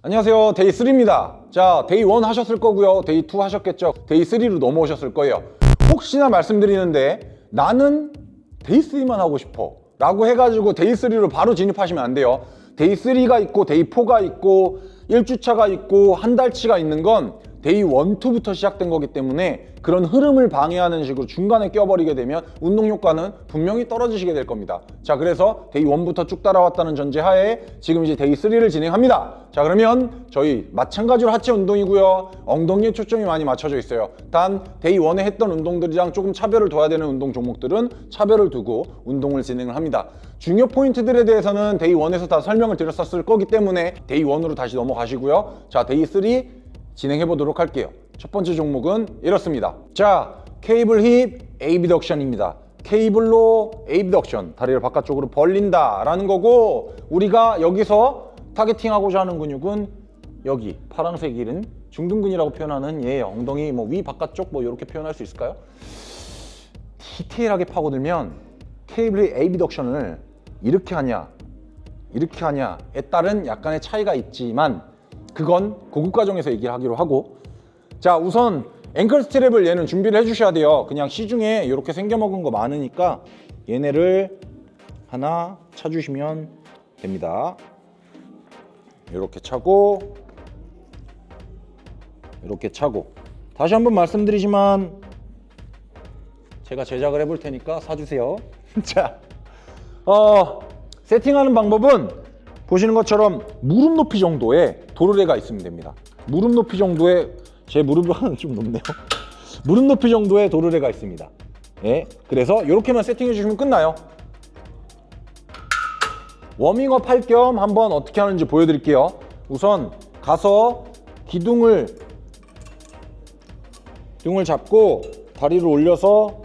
안녕하세요, 데이 3입니다. 자, 데이 1 하셨을 거고요, 데이 2 하셨겠죠. 데이 3로 넘어오셨을 거예요. 혹시나 말씀드리는데 나는 데이 3만 하고 싶어 라고 해가지고 데이 3로 바로 진입하시면 안 돼요. 데이 3가 있고 데이 4가 있고 1주차가 있고 한 달치가 있는 건 데이 1, 2부터 시작된 거기 때문에 그런 흐름을 방해하는 식으로 중간에 껴버리게 되면 운동 효과는 분명히 떨어지시게 될 겁니다. 자, 그래서 데이 1부터 쭉 따라왔다는 전제하에 지금 이제 데이 3를 진행합니다. 자, 그러면 저희 마찬가지로 하체 운동이고요. 엉덩이에 초점이 많이 맞춰져 있어요. 단 데이 1에 했던 운동들이랑 조금 차별을 둬야 되는 운동 종목들은 차별을 두고 운동을 진행을 합니다. 중요 포인트들에 대해서는 데이 1에서 다 설명을 드렸었을 거기 때문에 데이 1으로 다시 넘어가시고요. 자, 데이 3 진행해 보도록 할게요. 첫 번째 종목은 이렇습니다. 자, 케이블 힙 에이비덕션입니다. 케이블로 에이비덕션, 다리를 바깥쪽으로 벌린다 라는 거고, 우리가 여기서 타겟팅하고자 하는 근육은 여기 파란색 길은 중둔근이라고 표현하는 얘 엉덩이 위 바깥쪽 이렇게 표현할 수 있을까요? 디테일하게 파고들면 케이블 에이비덕션을 이렇게 하냐 이렇게 하냐에 따른 약간의 차이가 있지만 그건 고급 과정에서 얘기를 하기로 하고, 자, 우선 앵클 스트랩을 얘는 준비를 해주셔야 돼요. 그냥 시중에 이렇게 생겨먹은 거 많으니까 얘네를 하나 차주시면 됩니다. 이렇게 차고 이렇게 차고, 다시 한번 말씀드리지만 제가 제작을 해볼 테니까 사주세요. 자, 세팅하는 방법은 보시는 것처럼 무릎 높이 정도의 도르래가 있으면 됩니다. 무릎 높이 정도의, 제 무릎은 좀 높네요. 무릎 높이 정도의 도르래가 있습니다. 예, 그래서 이렇게만 세팅해 주시면 끝나요. 워밍업 할 겸 한번 어떻게 하는지 보여드릴게요. 우선 가서 등을 잡고 다리를 올려서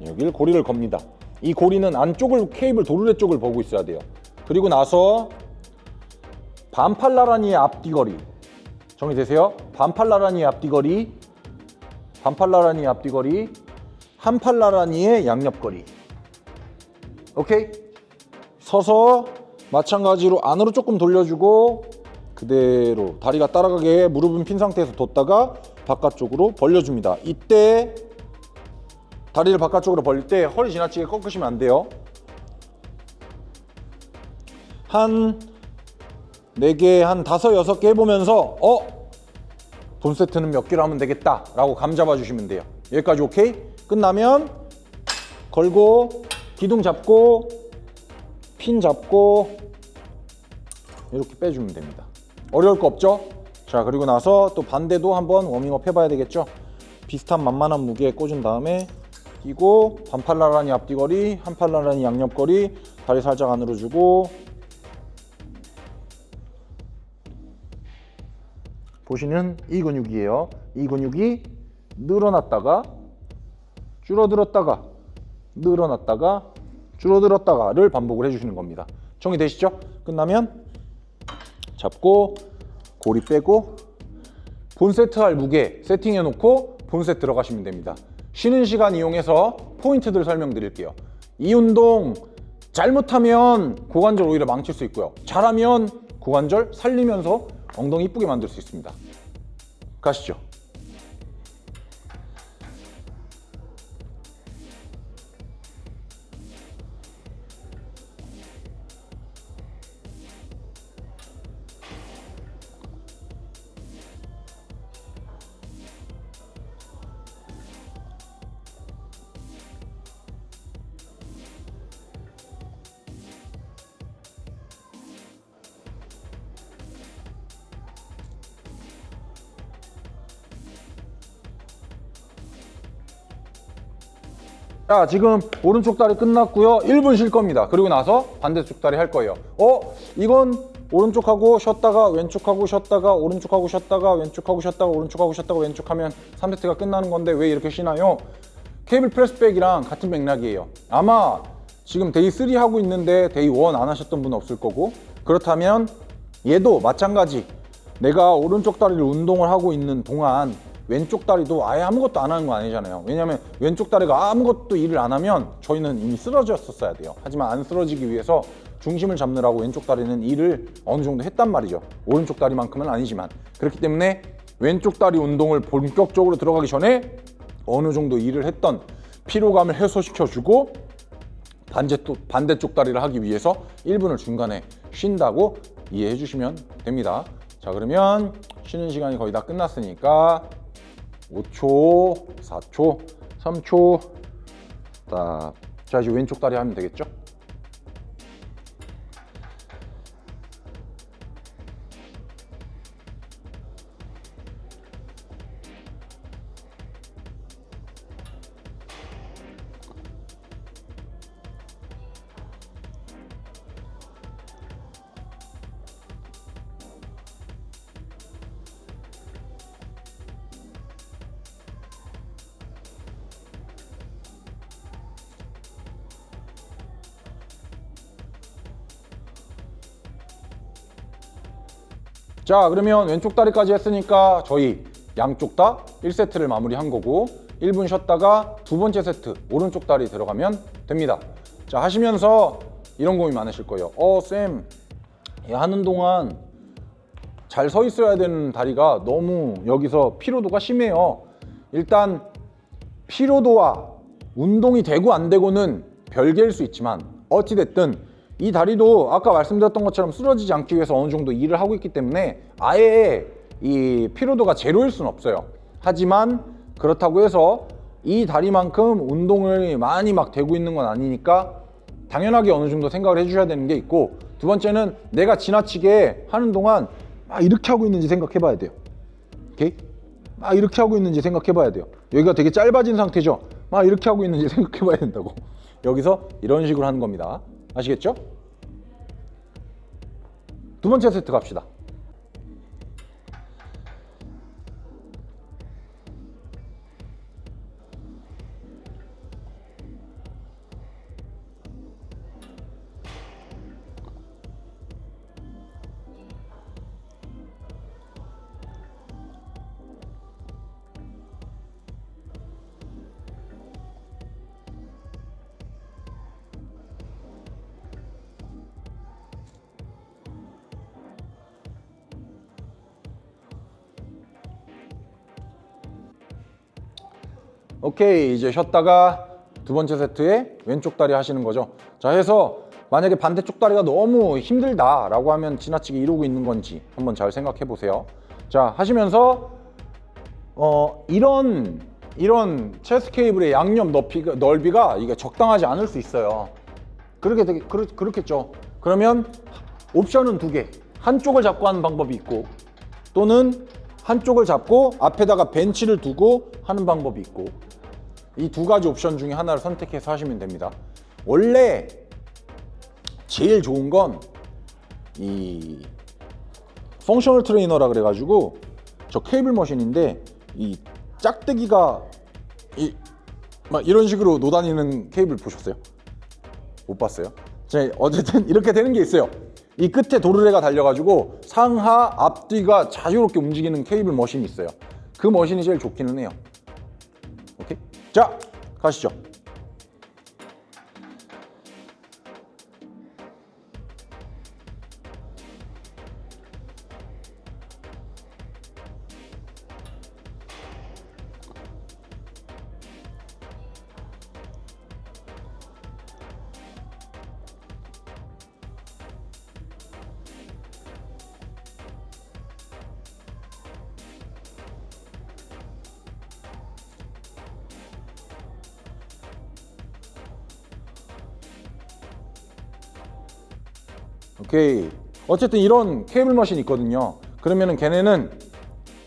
여기를 고리를 겁니다. 이 고리는 안쪽을, 케이블 도르래 쪽을 보고 있어야 돼요. 그리고 나서 반팔나란히의 앞뒤거리 정리되세요? 반팔나란히의 앞뒤거리, 반팔나란히의 앞뒤거리, 한팔나란히의 양옆거리. 오케이? 서서 마찬가지로 안으로 조금 돌려주고 그대로 다리가 따라가게 무릎은 핀 상태에서 뒀다가 바깥쪽으로 벌려줍니다. 이때 다리를 바깥쪽으로 벌릴 때 허리 지나치게 꺾으시면 안 돼요. 한 4개, 한 5, 6개 해보면서 본 세트는 몇 개로 하면 되겠다 라고 감 잡아주시면 돼요. 여기까지 오케이? 끝나면 걸고 기둥 잡고 핀 잡고 이렇게 빼주면 됩니다. 어려울 거 없죠? 자, 그리고 나서 또 반대도 한번 워밍업 해봐야 되겠죠? 비슷한 만만한 무게에 꽂은 다음에 끼고 반팔나란히 앞뒤거리, 한팔나란히 양옆거리, 다리 살짝 안으로 주고, 보시는 이 근육이에요. 이 근육이 늘어났다가 줄어들었다가 늘어났다가 줄어들었다가를 반복을 해주시는 겁니다. 정리되시죠? 끝나면 잡고 고리 빼고 본 세트 할 무게 세팅해 놓고 본셋 들어가시면 됩니다. 쉬는 시간 이용해서 포인트들 설명드릴게요. 이 운동 잘못하면 고관절 오히려 망칠 수 있고요. 잘하면 고관절 살리면서 엉덩이 이쁘게 만들 수 있습니다. 가시죠. 자, 지금 오른쪽 다리 끝났고요. 1분 쉴 겁니다. 그리고 나서 반대쪽 다리 할 거예요. 이건 오른쪽하고 쉬었다가 왼쪽하고 쉬었다가 오른쪽하고 쉬었다가 왼쪽하고 쉬었다가 오른쪽하고 쉬었다가 왼쪽 하면 3세트가 끝나는 건데 왜 이렇게 쉬나요? 케이블 프레스백이랑 같은 맥락이에요. 아마 지금 데이 3 하고 있는데 데이 1 안 하셨던 분 없을 거고, 그렇다면 얘도 마찬가지. 내가 오른쪽 다리를 운동을 하고 있는 동안 왼쪽 다리도 아예 아무것도 안 하는 거 아니잖아요. 왜냐하면 왼쪽 다리가 아무것도 일을 안 하면 저희는 이미 쓰러졌었어야 돼요. 하지만 안 쓰러지기 위해서 중심을 잡느라고 왼쪽 다리는 일을 어느 정도 했단 말이죠. 오른쪽 다리만큼은 아니지만. 그렇기 때문에 왼쪽 다리 운동을 본격적으로 들어가기 전에 어느 정도 일을 했던 피로감을 해소시켜주고 반대쪽 다리를 하기 위해서 1분을 중간에 쉰다고 이해해 주시면 됩니다. 자, 그러면 쉬는 시간이 거의 다 끝났으니까 5초, 4초, 3초. 자, 이제 왼쪽 다리 하면 되겠죠? 자, 그러면 왼쪽 다리까지 했으니까 저희 양쪽 다 1세트를 마무리한 거고 1분 쉬었다가 두 번째 세트 오른쪽 다리 들어가면 됩니다. 자, 하시면서 이런 고민 많으실 거예요. 쌤, 하는 동안 잘 서 있어야 되는 다리가 너무 여기서 피로도가 심해요. 일단 피로도와 운동이 되고 안 되고는 별개일 수 있지만 어찌됐든 이 다리도 아까 말씀드렸던 것처럼 쓰러지지 않기 위해서 어느 정도 일을 하고 있기 때문에 아예 이 피로도가 제로일 수는 없어요. 하지만 그렇다고 해서 이 다리만큼 운동을 많이 막 되고 있는 건 아니니까 당연하게 어느 정도 생각을 해주셔야 되는 게 있고, 두 번째는 내가 지나치게 하는 동안 막 이렇게 하고 있는지 생각해 봐야 돼요. 오케이? 막 이렇게 하고 있는지 생각해 봐야 돼요. 여기가 되게 짧아진 상태죠. 막 이렇게 하고 있는지 생각해 봐야 된다고. 여기서 이런 식으로 하는 겁니다. 아시겠죠? 두 번째 세트 갑시다. 오케이, 이제 쉬었다가 두 번째 세트에 왼쪽 다리 하시는 거죠. 자, 해서 만약에 반대쪽 다리가 너무 힘들다라고 하면 지나치게 이러고 있는 건지 한번 잘 생각해 보세요. 자, 하시면서 이런 체스트 케이블의 양옆 넓이가 이게 적당하지 않을 수 있어요. 그렇겠죠. 그러면 옵션은 두 개. 한쪽을 잡고 하는 방법이 있고, 또는 한쪽을 잡고 앞에다가 벤치를 두고 하는 방법이 있고, 이 두 가지 옵션 중에 하나를 선택해서 하시면 됩니다. 원래 제일 좋은 건 이 펑셔널 트레이너라 그래가지고 저 케이블 머신인데, 이 짝대기가 막 이런 식으로 노다니는 케이블 보셨어요? 못 봤어요? 자, 어쨌든 이렇게 되는 게 있어요. 이 끝에 도르래가 달려가지고 상하 앞뒤가 자유롭게 움직이는 케이블 머신이 있어요. 그 머신이 제일 좋기는 해요. 오케이? 자, 가시죠. 오케이. 어쨌든 이런 케이블 머신이 있거든요. 그러면은 걔네는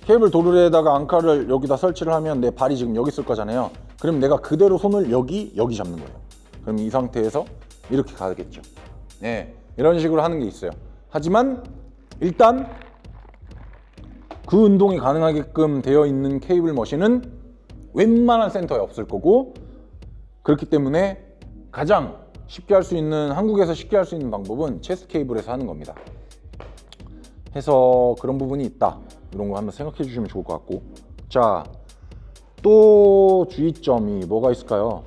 케이블 도르래에다가 앙카를 여기다 설치를 하면 내 발이 지금 여기 있을 거잖아요. 그럼 내가 그대로 손을 여기 잡는 거예요. 그럼 이 상태에서 이렇게 가겠죠. 네, 이런 식으로 하는 게 있어요. 하지만 일단 그 운동이 가능하게끔 되어 있는 케이블 머신은 웬만한 센터에 없을 거고, 그렇기 때문에 가장 쉽게 할 수 있는, 한국에서 쉽게 할 수 있는 방법은 체스트 케이블에서 하는 겁니다. 해서 그런 부분이 있다, 이런 거 한번 생각해 주시면 좋을 것 같고. 자, 또 주의점이 뭐가 있을까요?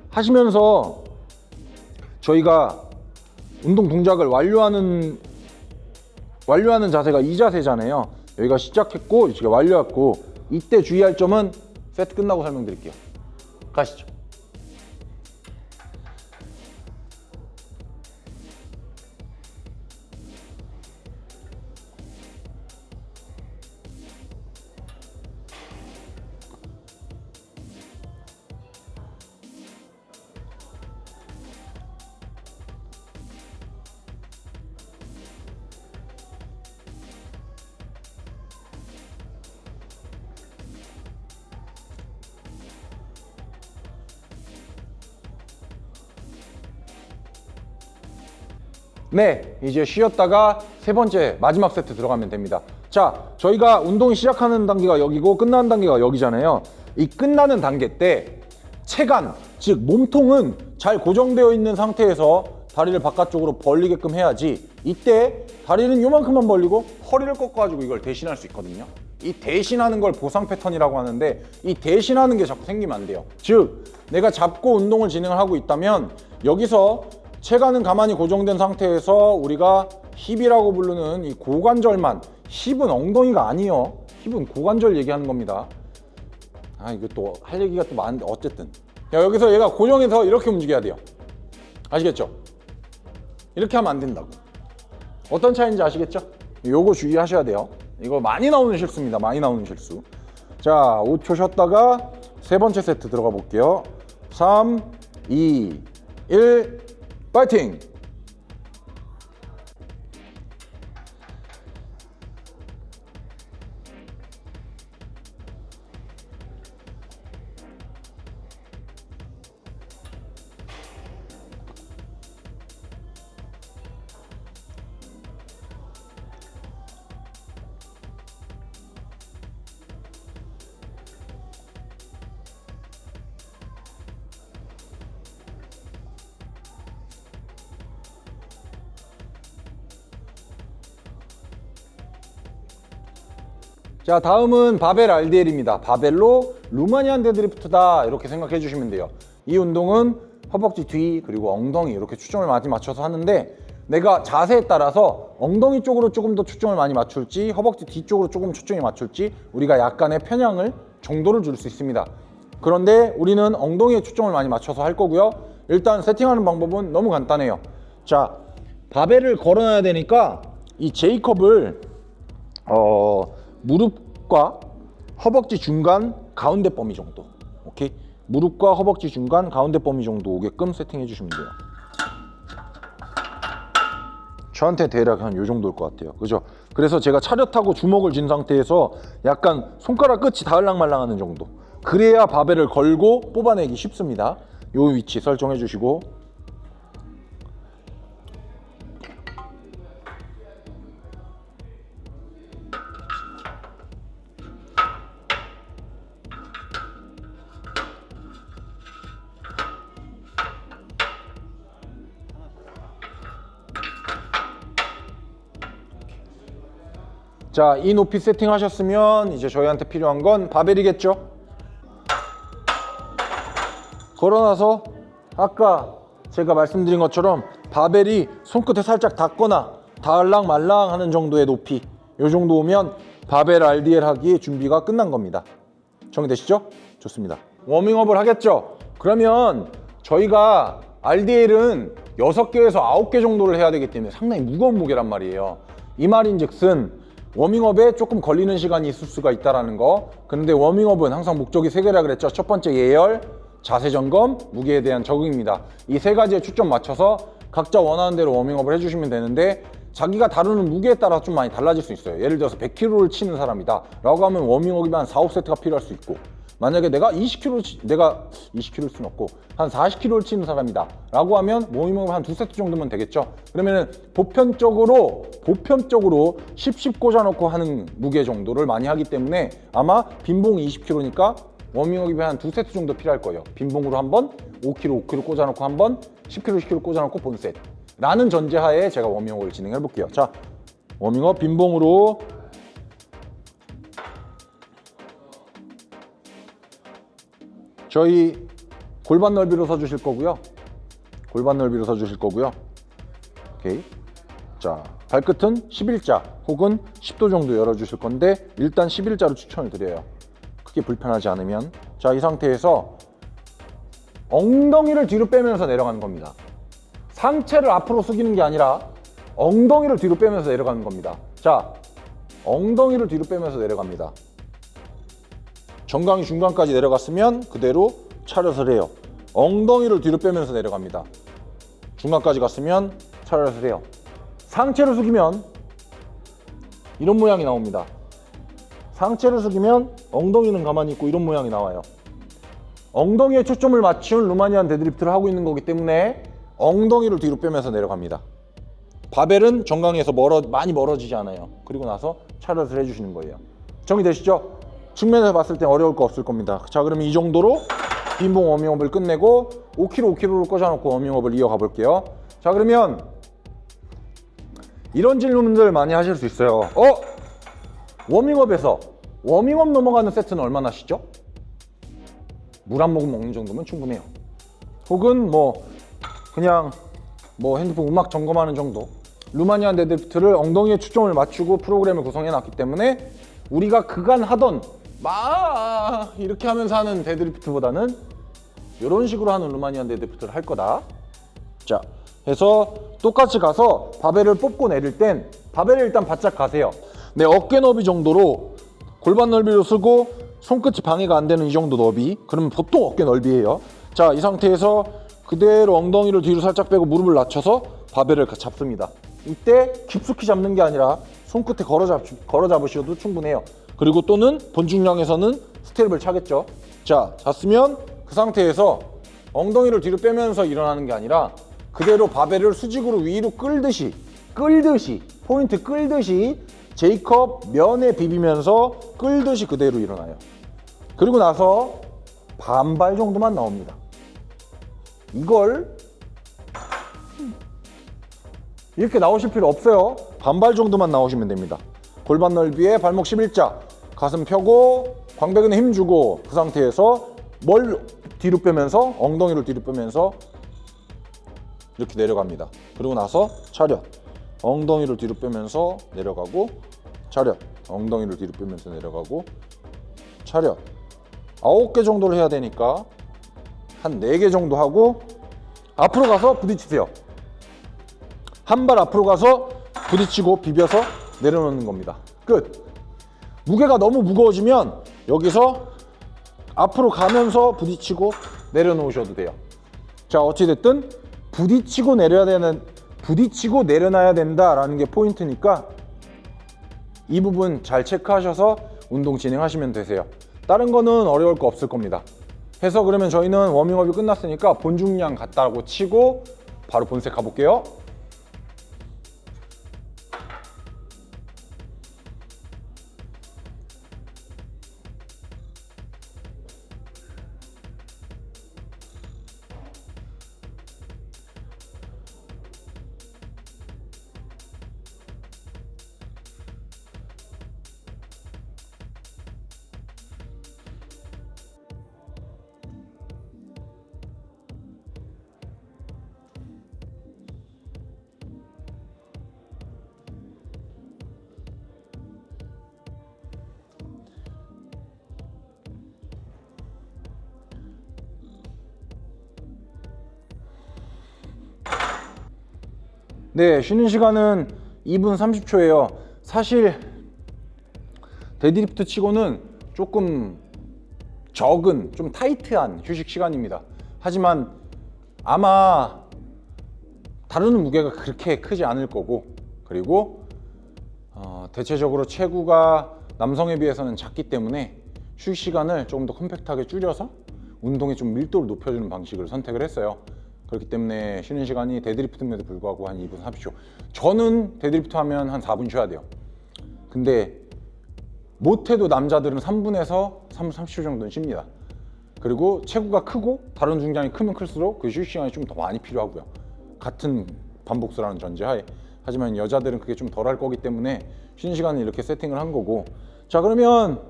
하시면서 저희가 운동 동작을 완료하는 자세가 이 자세잖아요. 여기가 시작했고 이제 완료했고, 이때 주의할 점은 세트 끝나고 설명드릴게요. 가시죠. 네, 이제 쉬었다가 세 번째 마지막 세트 들어가면 됩니다. 자, 저희가 운동이 시작하는 단계가 여기고 끝나는 단계가 여기잖아요. 이 끝나는 단계 때 체간, 즉 몸통은 잘 고정되어 있는 상태에서 다리를 바깥쪽으로 벌리게끔 해야지, 이때 다리는 요만큼만 벌리고 허리를 꺾어가지고 이걸 대신할 수 있거든요. 이 대신하는 걸 보상 패턴이라고 하는데, 이 대신하는 게 자꾸 생기면 안 돼요. 즉, 내가 잡고 운동을 진행을 하고 있다면 여기서 체간은 가만히 고정된 상태에서 우리가 힙이라고 부르는 이 고관절만, 힙은 엉덩이가 아니에요. 힙은 고관절 얘기하는 겁니다. 이거 또 할 얘기가 또 많은데 어쨌든, 여기서 얘가 고정해서 이렇게 움직여야 돼요. 아시겠죠? 이렇게 하면 안 된다고. 어떤 차이인지 아시겠죠? 요거 주의하셔야 돼요. 이거 많이 나오는 실수입니다. 많이 나오는 실수. 자, 5초 쉬었다가 세 번째 세트 들어가 볼게요. 3, 2, 1, 파이팅! 자, 다음은 바벨 RDL입니다. 바벨로 루마니안 데드리프트다, 이렇게 생각해 주시면 돼요. 이 운동은 허벅지 뒤 그리고 엉덩이 이렇게 초점을 많이 맞춰서 하는데, 내가 자세에 따라서 엉덩이 쪽으로 조금 더 초점을 많이 맞출지 허벅지 뒤쪽으로 조금 초점이 맞출지 우리가 약간의 편향을, 정도를 줄 수 있습니다. 그런데 우리는 엉덩이에 초점을 많이 맞춰서 할 거고요. 일단 세팅하는 방법은 너무 간단해요. 자, 바벨을 걸어놔야 되니까 이 J컵을 무릎과 허벅지 중간 가운데 범위 정도, 오케이? 무릎과 허벅지 중간 가운데 범위 정도 오게끔 세팅해 주시면 돼요. 저한테 대략 한 요 정도일 것 같아요. 그죠? 그래서 제가 차렷하고 주먹을 쥔 상태에서 약간 손가락 끝이 닿을랑말랑하는 정도, 그래야 바벨을 걸고 뽑아내기 쉽습니다. 요 위치 설정해 주시고, 자, 이 높이 세팅하셨으면 이제 저희한테 필요한 건 바벨이겠죠? 걸어놔서 아까 제가 말씀드린 것처럼 바벨이 손끝에 살짝 닿거나 닿을랑 말랑 하는 정도의 높이, 이 정도 오면 바벨 RDL 하기에 준비가 끝난 겁니다. 정리되시죠? 좋습니다. 워밍업을 하겠죠? 그러면 저희가 RDL은 6개에서 9개 정도를 해야 되기 때문에 상당히 무거운 무게란 말이에요. 이 말인즉슨 워밍업에 조금 걸리는 시간이 있을 수가 있다는 거. 그런데 워밍업은 항상 목적이 3개라 그랬죠. 첫 번째 예열, 자세 점검, 무게에 대한 적응입니다. 이 3가지에 초점 맞춰서 각자 원하는 대로 워밍업을 해주시면 되는데, 자기가 다루는 무게에 따라 좀 많이 달라질 수 있어요. 예를 들어서 100kg를 치는 사람이다 라고 하면 워밍업이 한 4, 5세트가 필요할 수 있고, 만약에 내가 20kg일 수는 없고 한 40kg를 치는 사람이다 라고 하면 워밍업 한 2세트 정도면 되겠죠. 그러면은 보편적으로 10 꽂아놓고 하는 무게 정도를 많이 하기 때문에 아마 빈봉 20kg니까 워밍업이 한 2세트 정도 필요할 거예요. 빈봉으로 한번 5kg 꽂아놓고 한번 10kg 꽂아놓고 본셋 라는 전제하에 제가 워밍업을 진행해 볼게요. 자, 워밍업 빈봉으로 저희 골반 넓이로 서주실 거고요. 골반 넓이로 서주실 거고요. 오케이. 자, 발끝은 11자 혹은 10도 정도 열어주실 건데 일단 11자로 추천을 드려요. 크게 불편하지 않으면. 자, 이 상태에서 엉덩이를 뒤로 빼면서 내려가는 겁니다. 상체를 앞으로 숙이는 게 아니라 엉덩이를 뒤로 빼면서 내려가는 겁니다. 자, 엉덩이를 뒤로 빼면서 내려갑니다. 정강이 중간까지 내려갔으면 그대로 차렷을 해요. 엉덩이를 뒤로 빼면서 내려갑니다. 중간까지 갔으면 차렷을 해요. 상체를 숙이면 이런 모양이 나옵니다. 상체를 숙이면 엉덩이는 가만히 있고 이런 모양이 나와요. 엉덩이에 초점을 맞춘 루마니안 데드리프트를 하고 있는 거기 때문에 엉덩이를 뒤로 빼면서 내려갑니다. 바벨은 정강이에서 많이 멀어지지 않아요. 그리고 나서 차렷을 해주시는 거예요. 정리되시죠? 측면에서 봤을 땐 어려울 거 없을 겁니다. 자, 그러면 이 정도로 빈봉 워밍업을 끝내고 5kg, 5kg를 꽂아놓고 워밍업을 이어가 볼게요. 자, 그러면 이런 질문들 많이 하실 수 있어요. 워밍업에서 워밍업 넘어가는 세트는 얼마나 하시죠? 물 한 모금 먹는 정도면 충분해요. 혹은 그냥 핸드폰 음악 점검하는 정도. 루마니안 데드리프트를 엉덩이에 초점을 맞추고 프로그램을 구성해 놨기 때문에 우리가 그간 하던 막 이렇게 하면서 하는 데드리프트보다는 이런 식으로 하는 루마니안 데드리프트를 할 거다. 자, 해서 똑같이 가서 바벨을 뽑고 내릴 땐 바벨을 일단 바짝 가세요. 내 어깨 너비 정도로 골반 넓이로 쓰고 손끝이 방해가 안 되는 이 정도 너비. 그러면 보통 어깨 넓이에요. 자, 이 상태에서 그대로 엉덩이를 뒤로 살짝 빼고 무릎을 낮춰서 바벨을 잡습니다. 이때 깊숙이 잡는 게 아니라 손끝에 걸어 잡으셔도 충분해요. 그리고 또는 본중량에서는 스텝을 차겠죠. 자, 잤으면 그 상태에서 엉덩이를 뒤로 빼면서 일어나는 게 아니라 그대로 바벨을 수직으로 위로 끌듯이 포인트 끌듯이 제이컵 면에 비비면서 끌듯이 그대로 일어나요. 그리고 나서 반발 정도만 나옵니다. 이걸 이렇게 나오실 필요 없어요. 반발 정도만 나오시면 됩니다. 골반 넓이에 발목 11자, 가슴 펴고 광배근에 힘 주고 그 상태에서 뒤로 빼면서 엉덩이를 뒤로 빼면서 이렇게 내려갑니다. 그리고 나서 차렷, 엉덩이를 뒤로 빼면서 내려가고 차렷, 엉덩이를 뒤로 빼면서 내려가고 차렷. 9개 정도를 해야 되니까 한 4개 정도 하고 앞으로 가서 부딪히세요. 한 발 앞으로 가서 부딪히고 비벼서 내려놓는 겁니다. 끝. 무게가 너무 무거워지면 여기서 앞으로 가면서 부딪히고 내려놓으셔도 돼요. 자, 어찌됐든 부딪히고 내려놔야 된다라는 게 포인트니까 이 부분 잘 체크하셔서 운동 진행하시면 되세요. 다른 거는 어려울 거 없을 겁니다. 해서 그러면 저희는 워밍업이 끝났으니까 본중량 갔다고 치고 바로 본색 가볼게요. 네, 쉬는 시간은 2분 30초예요. 사실 데드리프트 치고는 조금 적은, 좀 타이트한 휴식 시간입니다. 하지만 아마 다루는 무게가 그렇게 크지 않을 거고, 그리고 대체적으로 체구가 남성에 비해서는 작기 때문에 휴식 시간을 조금 더 컴팩트하게 줄여서 운동의 좀 밀도를 높여주는 방식을 선택을 했어요. 그렇기 때문에 쉬는 시간이 데드리프트임에도 불구하고 한 2분 30초. 저는 데드리프트 하면 한 4분 쉬어야 돼요. 근데 못해도 남자들은 3분에서 3분 30초 정도는 쉽니다. 그리고 체구가 크고 다른 중량이 크면 클수록 그 휴식 시간이 좀 더 많이 필요하고요. 같은 반복수라는 전제하에. 하지만 여자들은 그게 좀 덜 할 거기 때문에 쉬는 시간을 이렇게 세팅을 한 거고. 자, 그러면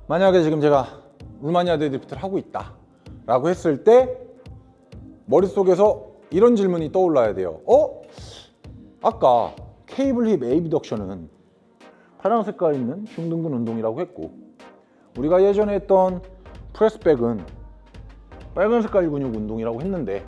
만약에 지금 제가 루마니아 데드리프트를 하고 있다 라고 했을 때 머릿속에서 이런 질문이 떠올라야 돼요. 아까 케이블 힙 에이비덕션은 파란 색깔 있는 흉등근 운동이라고 했고, 우리가 예전에 했던 프레스백은 빨간 색깔 근육 운동이라고 했는데,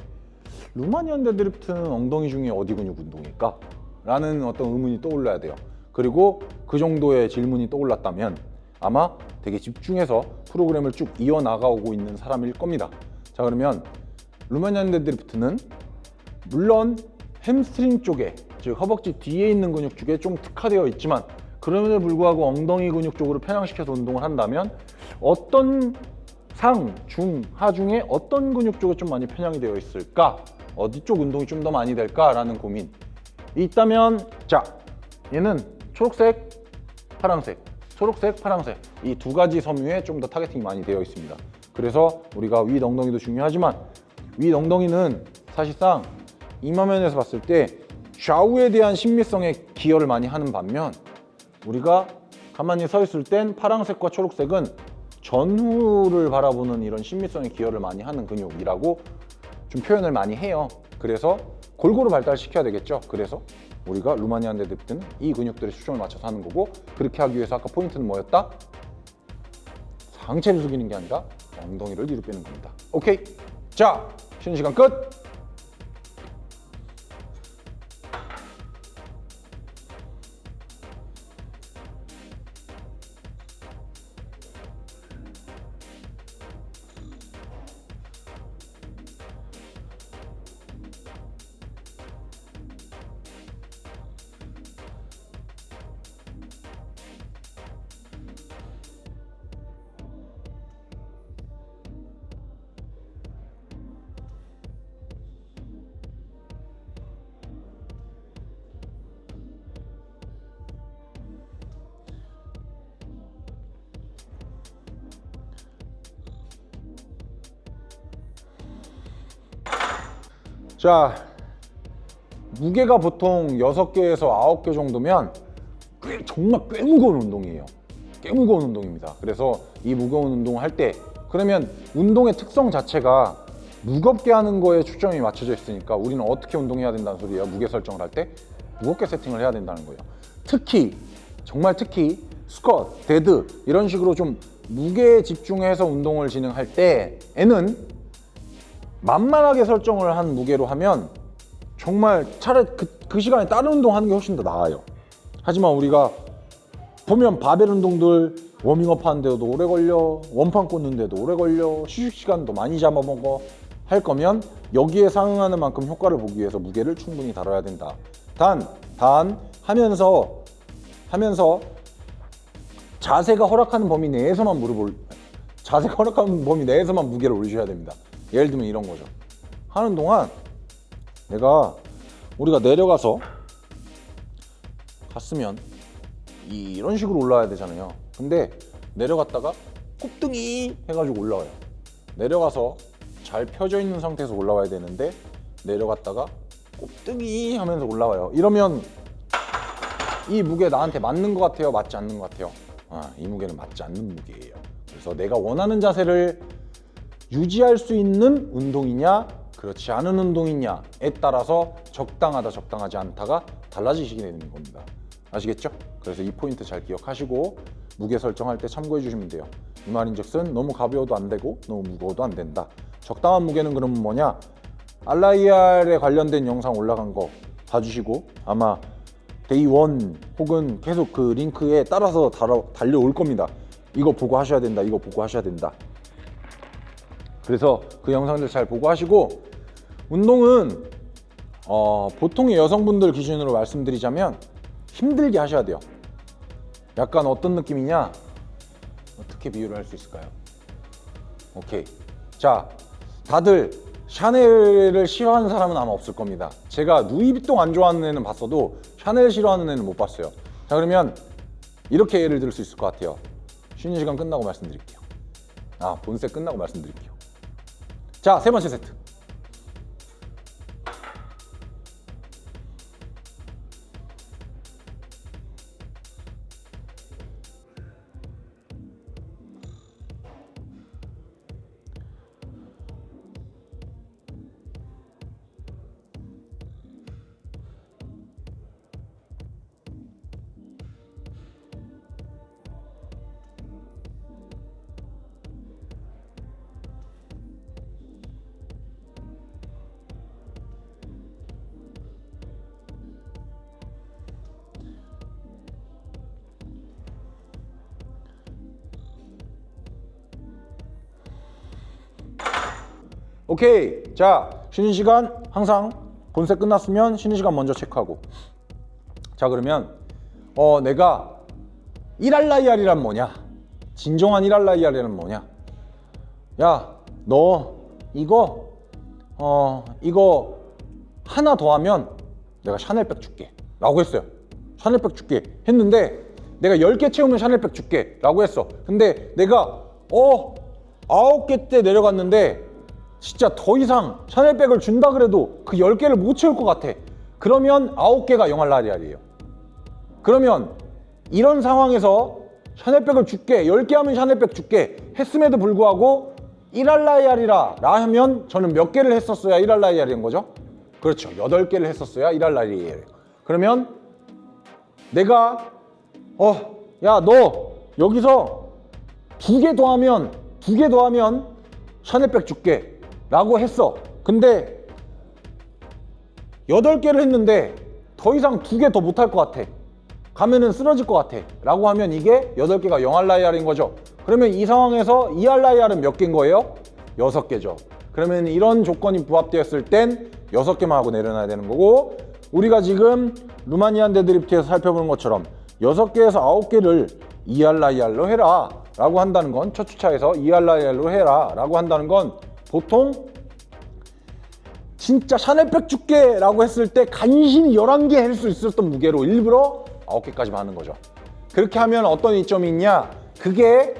루마니안 데드리프트는 엉덩이 중에 어디 근육 운동일까? 라는 어떤 의문이 떠올라야 돼요. 그리고 그 정도의 질문이 떠올랐다면 아마 되게 집중해서 프로그램을 쭉 이어나가고 있는 사람일 겁니다. 자, 그러면 루마니안 데드리프트는 물론 햄스트링 쪽에, 즉 허벅지 뒤에 있는 근육 쪽에 좀 특화되어 있지만, 그럼에도 불구하고 엉덩이 근육 쪽으로 편향시켜서 운동을 한다면 어떤 상, 중, 하 중에 어떤 근육 쪽에 좀 많이 편향이 되어 있을까? 어디 쪽 운동이 좀 더 많이 될까? 라는 고민이 있다면, 자, 얘는 초록색, 파란색, 초록색, 파란색, 이 두 가지 섬유에 좀 더 타겟팅이 많이 되어 있습니다. 그래서 우리가 윗 엉덩이도 중요하지만 윗 엉덩이는 사실상 이마면에서 봤을 때 좌우에 대한 친밀성에 기여를 많이 하는 반면, 우리가 가만히 서 있을 땐 파란색과 초록색은 전후를 바라보는 이런 친밀성에 기여를 많이 하는 근육이라고 좀 표현을 많이 해요. 그래서 골고루 발달시켜야 되겠죠. 그래서 우리가 루마니안 데드리프트는 이 근육들에 초점을 맞춰서 하는 거고, 그렇게 하기 위해서 아까 포인트는 뭐였다? 상체를 숙이는 게 아니라 엉덩이를 뒤로 빼는 겁니다. 오케이? 자, 쉬는 시간 끝! 자, 무게가 보통 6개에서 9개 정도면 정말 꽤 무거운 운동이에요. 꽤 무거운 운동입니다. 그래서 이 무거운 운동을 할 때, 그러면 운동의 특성 자체가 무겁게 하는 거에 초점이 맞춰져 있으니까 우리는 어떻게 운동해야 된다는 소리예요. 무게 설정을 할 때 무겁게 세팅을 해야 된다는 거예요. 특히, 정말 특히 스쿼트, 데드 이런 식으로 좀 무게에 집중해서 운동을 진행할 때에는 만만하게 설정을 한 무게로 하면 정말 차라리 그 시간에 다른 운동 하는 게 훨씬 더 나아요. 하지만 우리가 보면 바벨 운동들 워밍업 하는데도 오래 걸려, 원판 꽂는데도 오래 걸려, 휴식 시간도 많이 잡아먹어. 할 거면 여기에 상응하는 만큼 효과를 보기 위해서 무게를 충분히 다뤄야 된다. 단 하면서 자세가 허락하는 범위 내에서만 자세가 허락하는 범위 내에서만 무게를 올리셔야 됩니다. 예를 들면 이런 거죠. 하는 동안 우리가 내려가서 갔으면 이런 식으로 올라와야 되잖아요. 근데 내려갔다가 곱등이 해가지고 올라와요. 내려가서 잘 펴져 있는 상태에서 올라와야 되는데 내려갔다가 곱등이 하면서 올라와요. 이러면 이 무게 나한테 맞는 것 같아요? 맞지 않는 것 같아요? 이 무게는 맞지 않는 무게예요. 그래서 내가 원하는 자세를 유지할 수 있는 운동이냐, 그렇지 않은 운동이냐에 따라서 적당하다, 적당하지 않다가 달라지시게 되는 겁니다. 아시겠죠? 그래서 이 포인트 잘 기억하시고 무게 설정할 때 참고해 주시면 돼요. 이 말인즉슨 너무 가벼워도 안 되고 너무 무거워도 안 된다. 적당한 무게는 그러면 뭐냐? RIR에 관련된 영상 올라간 거 봐주시고, 아마 데이 1 혹은 계속 그 링크에 따라서 달려올 겁니다. 이거 보고 하셔야 된다, 이거 보고 하셔야 된다. 그래서 그 영상들 잘 보고 하시고, 운동은 보통의 여성분들 기준으로 말씀드리자면 힘들게 하셔야 돼요. 약간 어떤 느낌이냐? 어떻게 비유를 할 수 있을까요? 오케이. 자, 다들 샤넬을 싫어하는 사람은 아마 없을 겁니다. 제가 누이비통 안 좋아하는 애는 봤어도 샤넬 싫어하는 애는 못 봤어요. 자, 그러면 이렇게 예를 들 수 있을 것 같아요. 쉬는 시간 끝나고 말씀드릴게요. 본세 끝나고 말씀드릴게요. 자, 세 번째 세트. 오케이. 자, 쉬는 시간 항상 본세 끝났으면 쉬는 시간 먼저 체크하고. 자, 그러면 내가 1알라이알이란 뭐냐? 진정한 1알라이알이란 뭐냐? 야, 너 이거 하나 더 하면 내가 샤넬백 줄게 라고 했어요. 샤넬백 줄게 했는데 내가 10개 채우면 샤넬백 줄게 라고 했어. 근데 내가 9개 때 내려갔는데 진짜 더 이상 샤넬백을 준다 그래도 그 10개를 못 채울 것 같아. 그러면 9개가 영알라리알이에요. 그러면 이런 상황에서 샤넬백을 줄게, 10개 하면 샤넬백 줄게 했음에도 불구하고 1알라이알이라 하면 저는 몇 개를 했었어야 1알라이알인 거죠? 그렇죠. 8개를 했었어야 1알라이알이에요. 그러면 내가 야, 너 여기서 2개 더하면 샤넬백 줄게 라고 했어. 근데 8개를 했는데 더 이상 2개 더 못할 것 같아. 가면은 쓰러질 것 같아 라고 하면 이게 8개가 0알라이알인 거죠. 그러면 이 상황에서 2알라이알은 몇 개인 거예요? 6개죠. 그러면 이런 조건이 부합되었을 땐 6개만 하고 내려놔야 되는 거고, 우리가 지금 루마니안 데드리프트에서 살펴보는 것처럼 6개에서 9개를 2알라이알로 해라 라고 한다는 건, 첫 주차에서 2알라이알로 해라 라고 한다는 건 보통 진짜 샤넬백 줄게 라고 했을 때 간신히 11개 할 수 있었던 무게로 일부러 9개까지만 하는 거죠. 그렇게 하면 어떤 이점이 있냐? 그게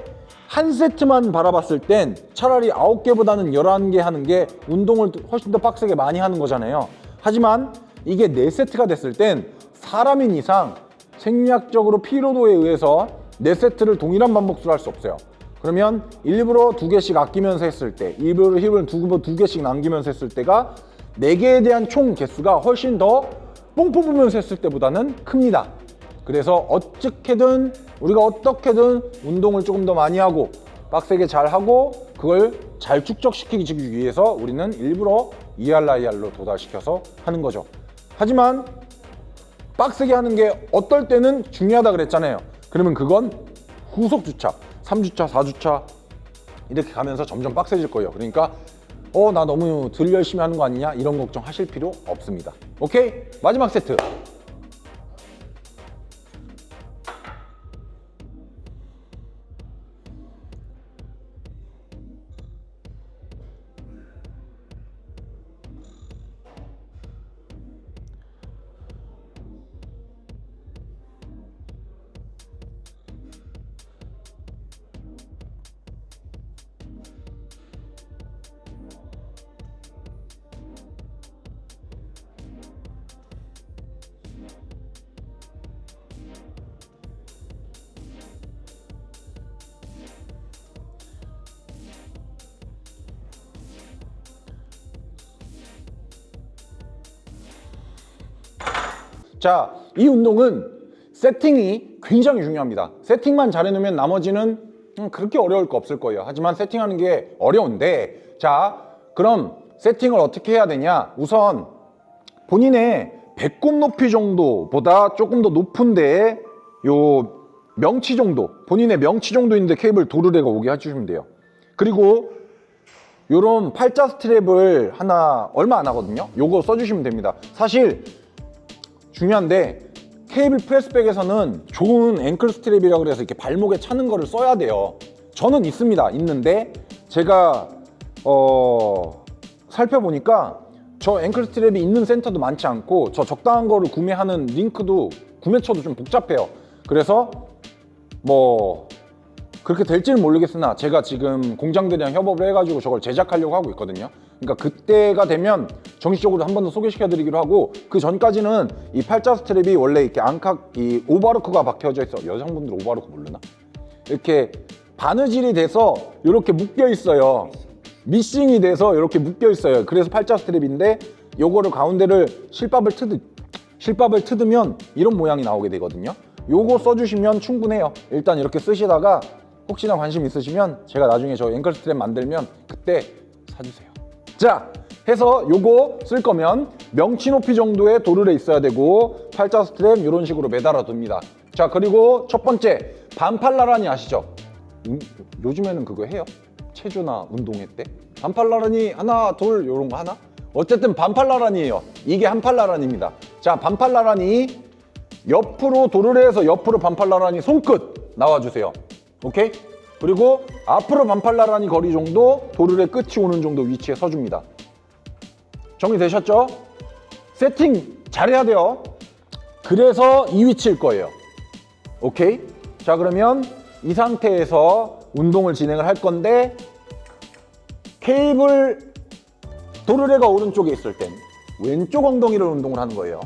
한 세트만 바라봤을 땐 차라리 9개보다는 11개 하는 게 운동을 훨씬 더 빡세게 많이 하는 거잖아요. 하지만 이게 4세트가 됐을 땐 사람인 이상 생리학적으로 피로도에 의해서 4세트를 동일한 반복수로 할 수 없어요. 그러면 일부러 2개씩 아끼면서 했을 때, 일부러 힙을 2개씩 남기면서 했을 때가 4개에 대한 총 개수가 훨씬 더 뽕 뽑으면서 했을 때보다는 큽니다. 그래서 우리가 어떻게든 운동을 조금 더 많이 하고 빡세게 잘 하고 그걸 잘 축적시키기 위해서 우리는 일부러 2알라이알로 도달시켜서 하는 거죠. 하지만 빡세게 하는 게 어떨 때는 중요하다 그랬잖아요. 그러면 그건 후속 주차, 3주차, 4주차 이렇게 가면서 점점 빡세질 거예요. 그러니까 나 너무 덜 열심히 하는 거 아니냐 이런 걱정 하실 필요 없습니다. 오케이? 마지막 세트. 자, 이 운동은 세팅이 굉장히 중요합니다. 세팅만 잘 해놓으면 나머지는 그렇게 어려울 거 없을 거예요. 하지만 세팅하는 게 어려운데, 자, 그럼 세팅을 어떻게 해야 되냐? 우선 본인의 배꼽 높이 정도보다 조금 더 높은데 요 명치 정도, 본인의 명치 정도 있는데 케이블 도르래가 오게 해주시면 돼요. 그리고 요런 팔자 스트랩을 하나 얼마 안 하거든요. 요거 써주시면 됩니다. 사실 중요한데 케이블 프레스백에서는 좋은 앵클 스트랩이라고 그래서 이렇게 발목에 차는 거를 써야 돼요. 저는 있는데 제가 살펴보니까 저 앵클 스트랩이 있는 센터도 많지 않고 저 적당한 거를 구매하는 링크도 구매처도 좀 복잡해요. 그래서 뭐 그렇게 될지는 모르겠으나 제가 지금 공장들이랑 협업을 해가지고 저걸 제작하려고 하고 있거든요. 그러니까 그때가 되면 정식적으로 한 번 더 소개시켜 드리기로 하고, 그 전까지는 이 팔자 스트랩이 원래 이렇게 앙칵 이 오버로크가 박혀져 있어. 여성분들 오버로크 모르나? 이렇게 바느질이 돼서 이렇게 묶여 있어요. 미싱이 돼서 이렇게 묶여 있어요. 그래서 팔자 스트랩인데 요거를 가운데를 실밥을 트으면 이런 모양이 나오게 되거든요. 요거 써주시면 충분해요. 일단 이렇게 쓰시다가 혹시나 관심 있으시면 제가 나중에 저 앵클 스트랩 만들면 그때 사주세요. 자, 해서 요거 쓸 거면 명치 높이 정도의 도르래 있어야 되고 팔자 스트랩 이런 식으로 매달아 둡니다. 자, 그리고 첫 번째 반팔 나란히 아시죠? 요즘에는 그거 해요. 체조나 운동회 때 반팔나란히 하나, 둘, 요런 거 하나? 어쨌든 반팔나란이에요. 이게 한팔나란입니다. 자, 반팔나란히 옆으로 도르래 해서 옆으로 반팔나란히 손끝 나와주세요. 오케이? 그리고 앞으로 반팔나란히 거리 정도 도르래 끝이 오는 정도 위치에 서줍니다. 정리되셨죠? 세팅 잘해야 돼요. 그래서 이 위치일 거예요. 오케이? 자, 그러면 이 상태에서 운동을 진행을 할 건데 케이블 도르래가 오른쪽에 있을 땐 왼쪽 엉덩이를 운동을 하는 거예요.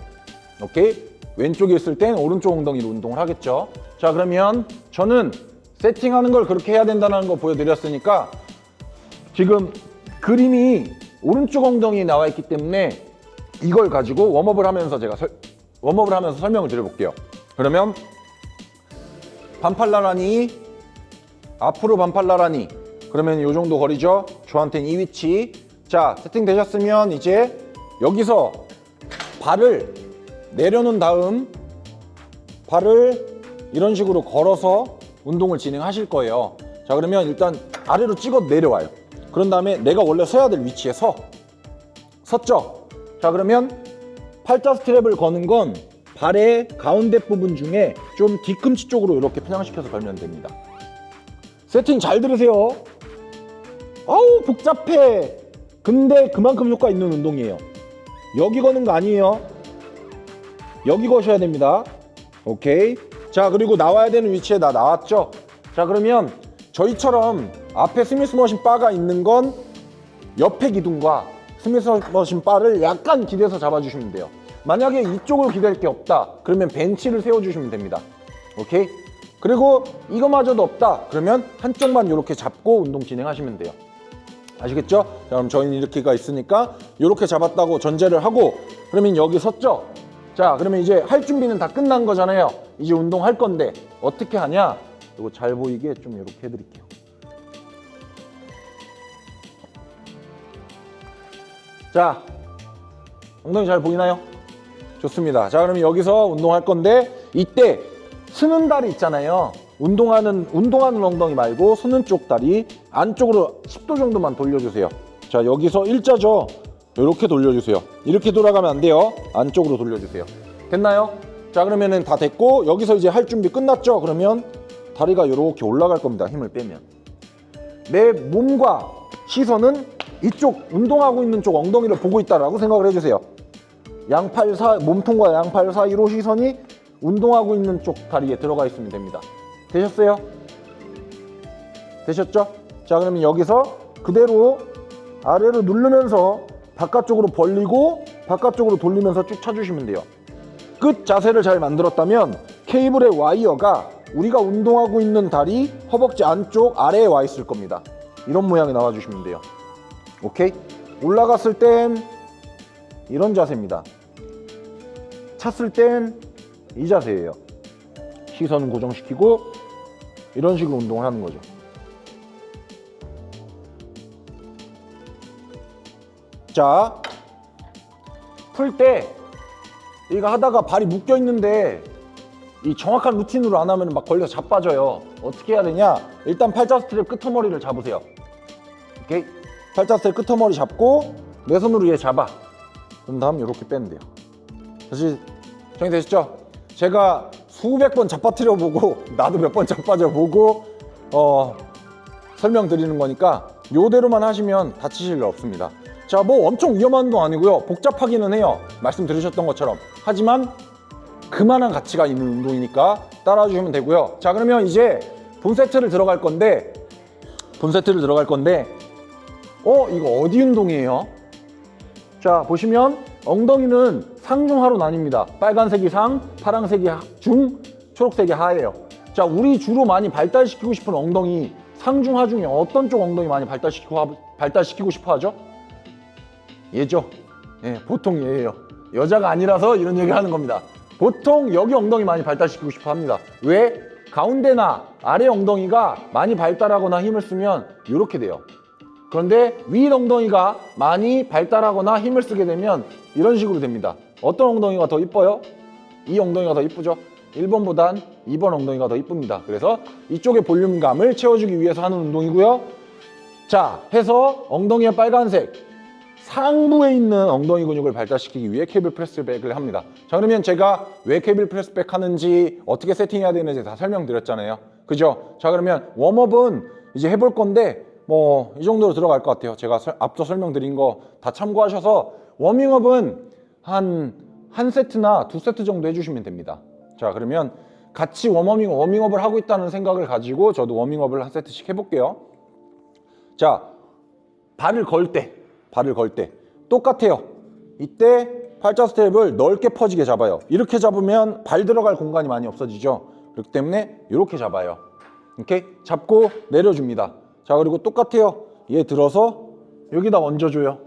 오케이? 왼쪽에 있을 땐 오른쪽 엉덩이로 운동을 하겠죠. 자, 그러면 저는 세팅하는 걸 그렇게 해야 된다는 거 보여드렸으니까 지금 그림이 오른쪽 엉덩이에 나와 있기 때문에 이걸 가지고 웜업을 하면서 제가 설명을 드려볼게요. 그러면 반팔나란히 앞으로 반팔나란히 그러면 이 정도 거리죠. 저한테는 이 위치. 자, 세팅 되셨으면 이제 여기서 발을 내려놓은 다음 발을 이런 식으로 걸어서 운동을 진행하실 거예요. 자, 그러면 일단 아래로 찍어 내려와요. 그런 다음에 내가 원래 서야 될 위치에 섰죠? 자, 그러면 팔자 스트랩을 거는 건 발의 가운데 부분 중에 좀 뒤꿈치 쪽으로 이렇게 편향시켜서 걸면 됩니다. 세팅 잘 들으세요. 아우 복잡해. 근데 그만큼 효과 있는 운동이에요. 여기 거는 거 아니에요. 여기 거셔야 됩니다. 오케이. 자, 그리고 나와야 되는 위치에 다 나왔죠. 자, 그러면 저희처럼 앞에 스미스 머신 바가 있는 건 옆에 기둥과 스미스 머신 바를 약간 기대서 잡아주시면 돼요. 만약에 이쪽으로 기댈 게 없다 그러면 벤치를 세워주시면 됩니다. 오케이. 그리고 이거마저도 없다 그러면 한쪽만 이렇게 잡고 운동 진행하시면 돼요. 아시겠죠? 자, 그럼 저희는 이렇게가 있으니까 이렇게 잡았다고 전제를 하고 그러면 여기 섰죠? 자, 그러면 이제 할 준비는 다 끝난 거잖아요. 이제 운동할 건데 어떻게 하냐? 이거 잘 보이게 좀 이렇게 해드릴게요. 자, 엉덩이 잘 보이나요? 좋습니다. 자, 그러면 여기서 운동할 건데 이때 쓰는 다리 있잖아요. 운동하는 엉덩이 말고 쓰는 쪽 다리 안쪽으로 10도 정도만 돌려주세요. 자, 여기서 일자죠. 이렇게 돌려주세요. 이렇게 돌아가면 안 돼요. 안쪽으로 돌려주세요. 됐나요? 자, 그러면은 다 됐고 여기서 이제 할 준비 끝났죠? 그러면 다리가 이렇게 올라갈 겁니다. 힘을 빼면 내 몸과 시선은 이쪽 운동하고 있는 쪽 엉덩이를 보고 있다라고 생각을 해주세요. 양팔 몸통과 양팔 사이로 시선이 운동하고 있는 쪽 다리에 들어가 있으면 됩니다. 되셨어요? 되셨죠? 자, 그러면 여기서 그대로 아래로 누르면서 바깥쪽으로 벌리고 바깥쪽으로 돌리면서 쭉 쳐주시면 돼요. 끝 자세를 잘 만들었다면 케이블의 와이어가 우리가 운동하고 있는 다리 허벅지 안쪽 아래에 와 있을 겁니다. 이런 모양이 나와주시면 돼요. 오케이? 올라갔을 땐 이런 자세입니다. 찼을 땐 이 자세예요. 시선 고정시키고 이런 식으로 운동을 하는 거죠. 자, 풀 때 이거 하다가 발이 묶여 있는데 이 정확한 루틴으로 안 하면 막 걸려서 자빠져요. 어떻게 해야 되냐? 일단 팔자 스트랩 끄트머리를 잡으세요. 오케이? 팔자 스트랩 끄트머리 잡고 내 손으로 얘 잡아. 그런 다음 이렇게 빼면 돼요. 다시 정리되셨죠? 제가 수백 번 잡아뜨려 보고 나도 몇 번 자빠져 보고 설명드리는 거니까 요대로만 하시면 다치실 일 없습니다. 자, 뭐 엄청 위험한 운동 아니고요. 복잡하기는 해요. 말씀 들으셨던 것처럼. 하지만 그만한 가치가 있는 운동이니까 따라와 주시면 되고요. 자, 그러면 이제 본 세트를 들어갈 건데 이거 어디 운동이에요? 자, 보시면 엉덩이는 상중하로 나뉩니다. 빨간색이 상, 파란색이 중, 초록색이 하예요. 자, 우리 주로 많이 발달시키고 싶은 엉덩이 상중, 하중에 어떤 쪽 엉덩이 많이 발달시키고 싶어 하죠? 얘죠. 예, 보통 얘예요. 여자가 아니라서 이런 얘기 하는 겁니다. 보통 여기 엉덩이 많이 발달시키고 싶어 합니다. 왜? 가운데나 아래 엉덩이가 많이 발달하거나 힘을 쓰면 이렇게 돼요. 그런데 위 엉덩이가 많이 발달하거나 힘을 쓰게 되면 이런 식으로 됩니다. 어떤 엉덩이가 더 이뻐요? 이 엉덩이가 더 이쁘죠? 1번보단 2번 엉덩이가 더 이쁩니다. 그래서 이쪽의 볼륨감을 채워주기 위해서 하는 운동이고요. 자, 해서 엉덩이의 빨간색 상부에 있는 엉덩이 근육을 발달시키기 위해 케이블 프레스백을 합니다. 자, 그러면 제가 왜 케이블 프레스백 하는지 어떻게 세팅해야 되는지 다 설명드렸잖아요. 그죠? 자, 그러면 웜업은 이제 해볼 건데 뭐 이 정도로 들어갈 것 같아요. 제가 앞서 설명드린 거 다 참고하셔서 워밍업은 한 세트나 두 세트 정도 해주시면 됩니다. 자, 그러면 같이 워밍업을 하고 있다는 생각을 가지고 저도 워밍업을 한 세트씩 해볼게요. 자, 발을 걸 때 똑같아요. 이때 팔자 스텝을 넓게 퍼지게 잡아요. 이렇게 잡으면 발 들어갈 공간이 많이 없어지죠. 그렇기 때문에 이렇게 잡아요. 이렇게 잡고 내려줍니다. 자, 그리고 똑같아요. 얘 들어서 여기다 얹어줘요.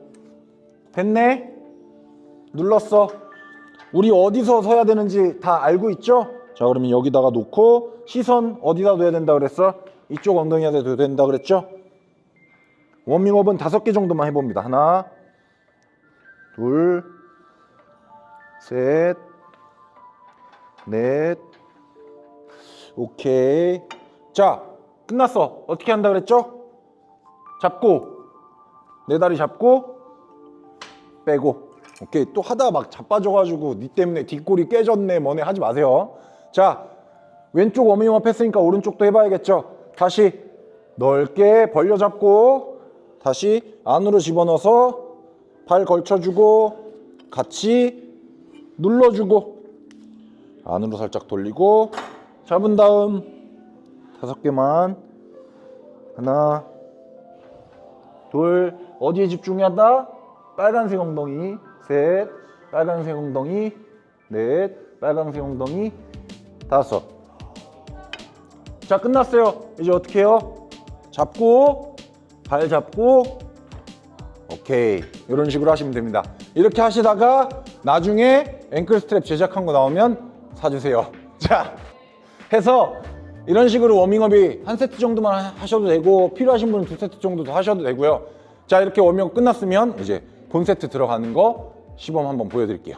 됐네? 눌렀어. 우리 어디서 서야 되는지 다 알고 있죠? 자, 그러면 여기다가 놓고 시선 어디다 둬야 된다 그랬어? 이쪽 엉덩이한테 둬야 된다 그랬죠? 워밍업은 5개 정도만 해봅니다. 하나, 둘, 셋, 넷. 오케이. 자, 끝났어. 어떻게 한다 그랬죠? 잡고, 내 다리 잡고, 빼고. 오케이. 또 하다 막 자빠져가지고 니 때문에 뒷골이 깨졌네 뭐네 하지 마세요. 자, 왼쪽 워밍업 했으니까 오른쪽도 해봐야겠죠? 다시 넓게 벌려 잡고 다시 안으로 집어넣어서 발 걸쳐주고 같이 눌러주고 안으로 살짝 돌리고 잡은 다음 5개만 하나 둘 어디에 집중한다? 빨간색 엉덩이 셋 빨간색 엉덩이 넷 빨간색 엉덩이 5. 자, 끝났어요. 이제 어떻게 해요? 잡고 발 잡고 오케이 이런 식으로 하시면 됩니다. 이렇게 하시다가 나중에 앵클 스트랩 제작한 거 나오면 사주세요. 자, 해서 이런 식으로 워밍업이 한 세트 정도만 하셔도 되고 필요하신 분은 2세트 정도도 하셔도 되고요. 자, 이렇게 워밍업 끝났으면 이제 본 세트 들어가는 거 시범 한번 보여드릴게요.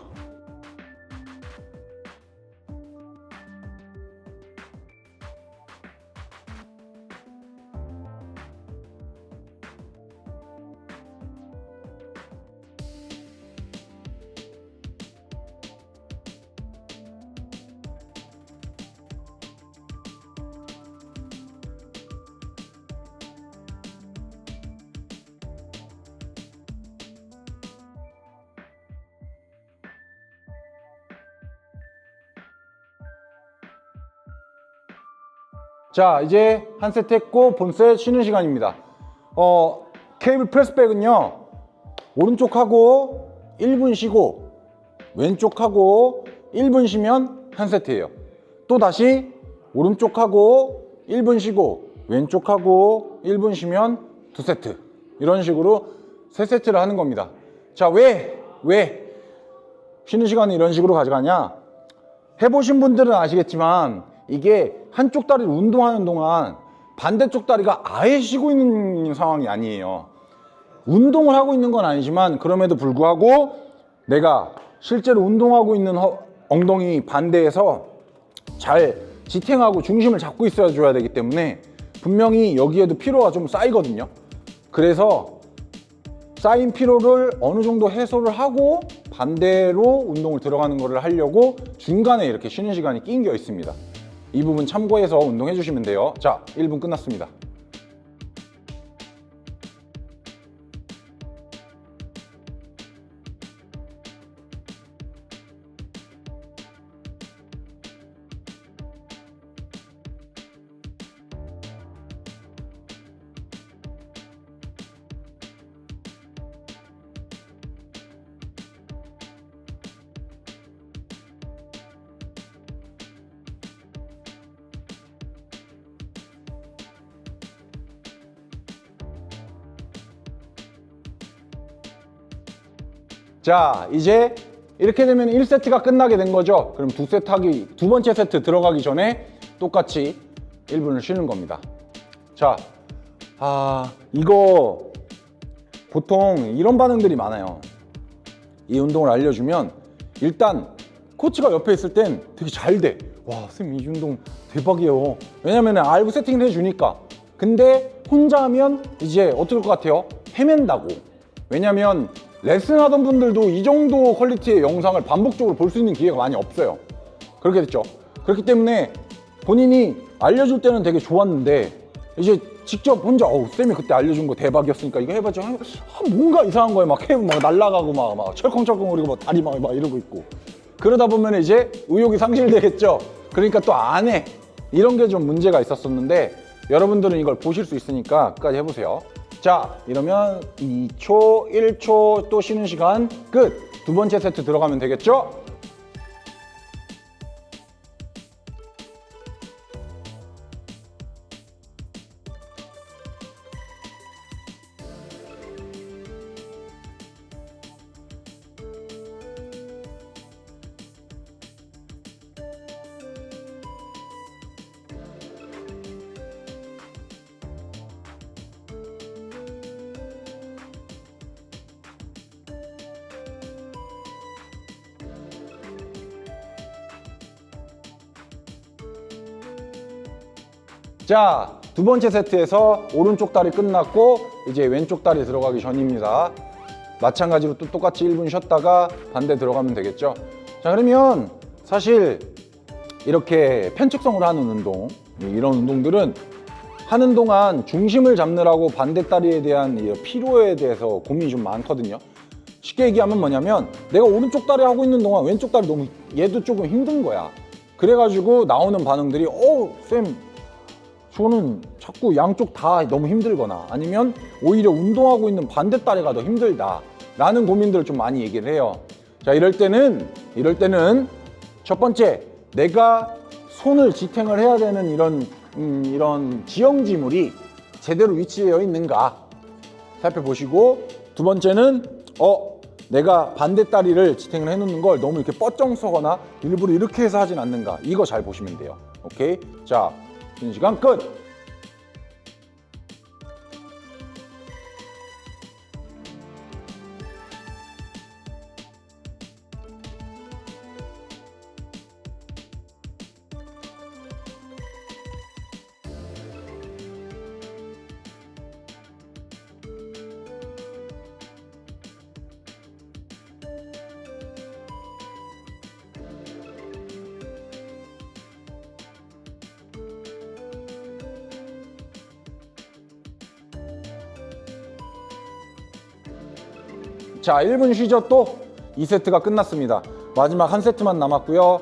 자, 이제 한 세트 했고 본셋 쉬는 시간입니다. 케이블 프레스백은요 오른쪽하고 1분 쉬고 왼쪽하고 1분 쉬면 한 세트예요. 또 다시 오른쪽하고 1분 쉬고 왼쪽하고 1분 쉬면 2세트 이런 식으로 3세트를 하는 겁니다. 자, 왜 쉬는 시간을 이런 식으로 가져가냐? 해보신 분들은 아시겠지만 이게 한쪽 다리를 운동하는 동안 반대쪽 다리가 아예 쉬고 있는 상황이 아니에요. 운동을 하고 있는 건 아니지만 그럼에도 불구하고 내가 실제로 운동하고 있는 엉덩이 반대에서 잘 지탱하고 중심을 잡고 있어야 줘야 되기 때문에 분명히 여기에도 피로가 좀 쌓이거든요. 그래서 쌓인 피로를 어느 정도 해소를 하고 반대로 운동을 들어가는 거를 하려고 중간에 이렇게 쉬는 시간이 끼겨 있습니다. 이 부분 참고해서 운동해 주시면 돼요. 자, 1분 끝났습니다. 자, 이제 이렇게 되면 1세트가 끝나게 된 거죠. 그럼 두 번째 세트 들어가기 전에 똑같이 1분을 쉬는 겁니다. 자, 이거 보통 이런 반응들이 많아요. 이 운동을 알려주면 일단 코치가 옆에 있을 땐 되게 잘 돼. 와, 쌤 이 운동 대박이에요. 왜냐면 알고 세팅을 해주니까. 근데 혼자 하면 이제 어떨 것 같아요? 헤맨다고. 왜냐면 레슨 하던 분들도 이 정도 퀄리티의 영상을 반복적으로 볼 수 있는 기회가 많이 없어요. 그렇게 됐죠. 그렇기 때문에 본인이 알려줄 때는 되게 좋았는데 이제 직접 혼자 쌤이 그때 알려준 거 대박이었으니까 이거 해봤죠. 뭔가 이상한 거예요. 막 날아가고 막 철컹철컹거리고 막 다리 막 이러고 있고. 그러다 보면 이제 의욕이 상실되겠죠. 그러니까 또 안 해. 이런 게 좀 문제가 있었었는데 여러분들은 이걸 보실 수 있으니까 끝까지 해보세요. 자, 이러면 2초, 1초 또 쉬는 시간 끝. 두 번째 세트 들어가면 되겠죠? 자, 두 번째 세트에서 오른쪽 다리 끝났고 이제 왼쪽 다리 들어가기 전입니다. 마찬가지로 또 똑같이 1분 쉬었다가 반대 들어가면 되겠죠. 자, 그러면 사실 이렇게 편측성으로 하는 운동, 이런 운동들은 하는 동안 중심을 잡느라고 반대 다리에 대한 피로에 대해서 고민이 좀 많거든요. 쉽게 얘기하면 뭐냐면 내가 오른쪽 다리 하고 있는 동안 왼쪽 다리 너무 얘도 조금 힘든 거야. 그래가지고 나오는 반응들이 쌤 저는 자꾸 양쪽 다 너무 힘들거나 아니면 오히려 운동하고 있는 반대 다리가 더 힘들다 라는 고민들을 좀 많이 얘기를 해요. 자, 이럴 때는 첫 번째, 내가 손을 지탱을 해야 되는 이런 지형지물이 제대로 위치되어 있는가 살펴보시고, 두 번째는 내가 반대 다리를 지탱을 해놓는 걸 너무 이렇게 뻗정 서거나 일부러 이렇게 해서 하진 않는가, 이거 잘 보시면 돼요. 오케이? 자, 쉬는 시간 끝! 자, 1분 쉬죠. 또 2세트가 끝났습니다. 마지막 한 세트만 남았고요.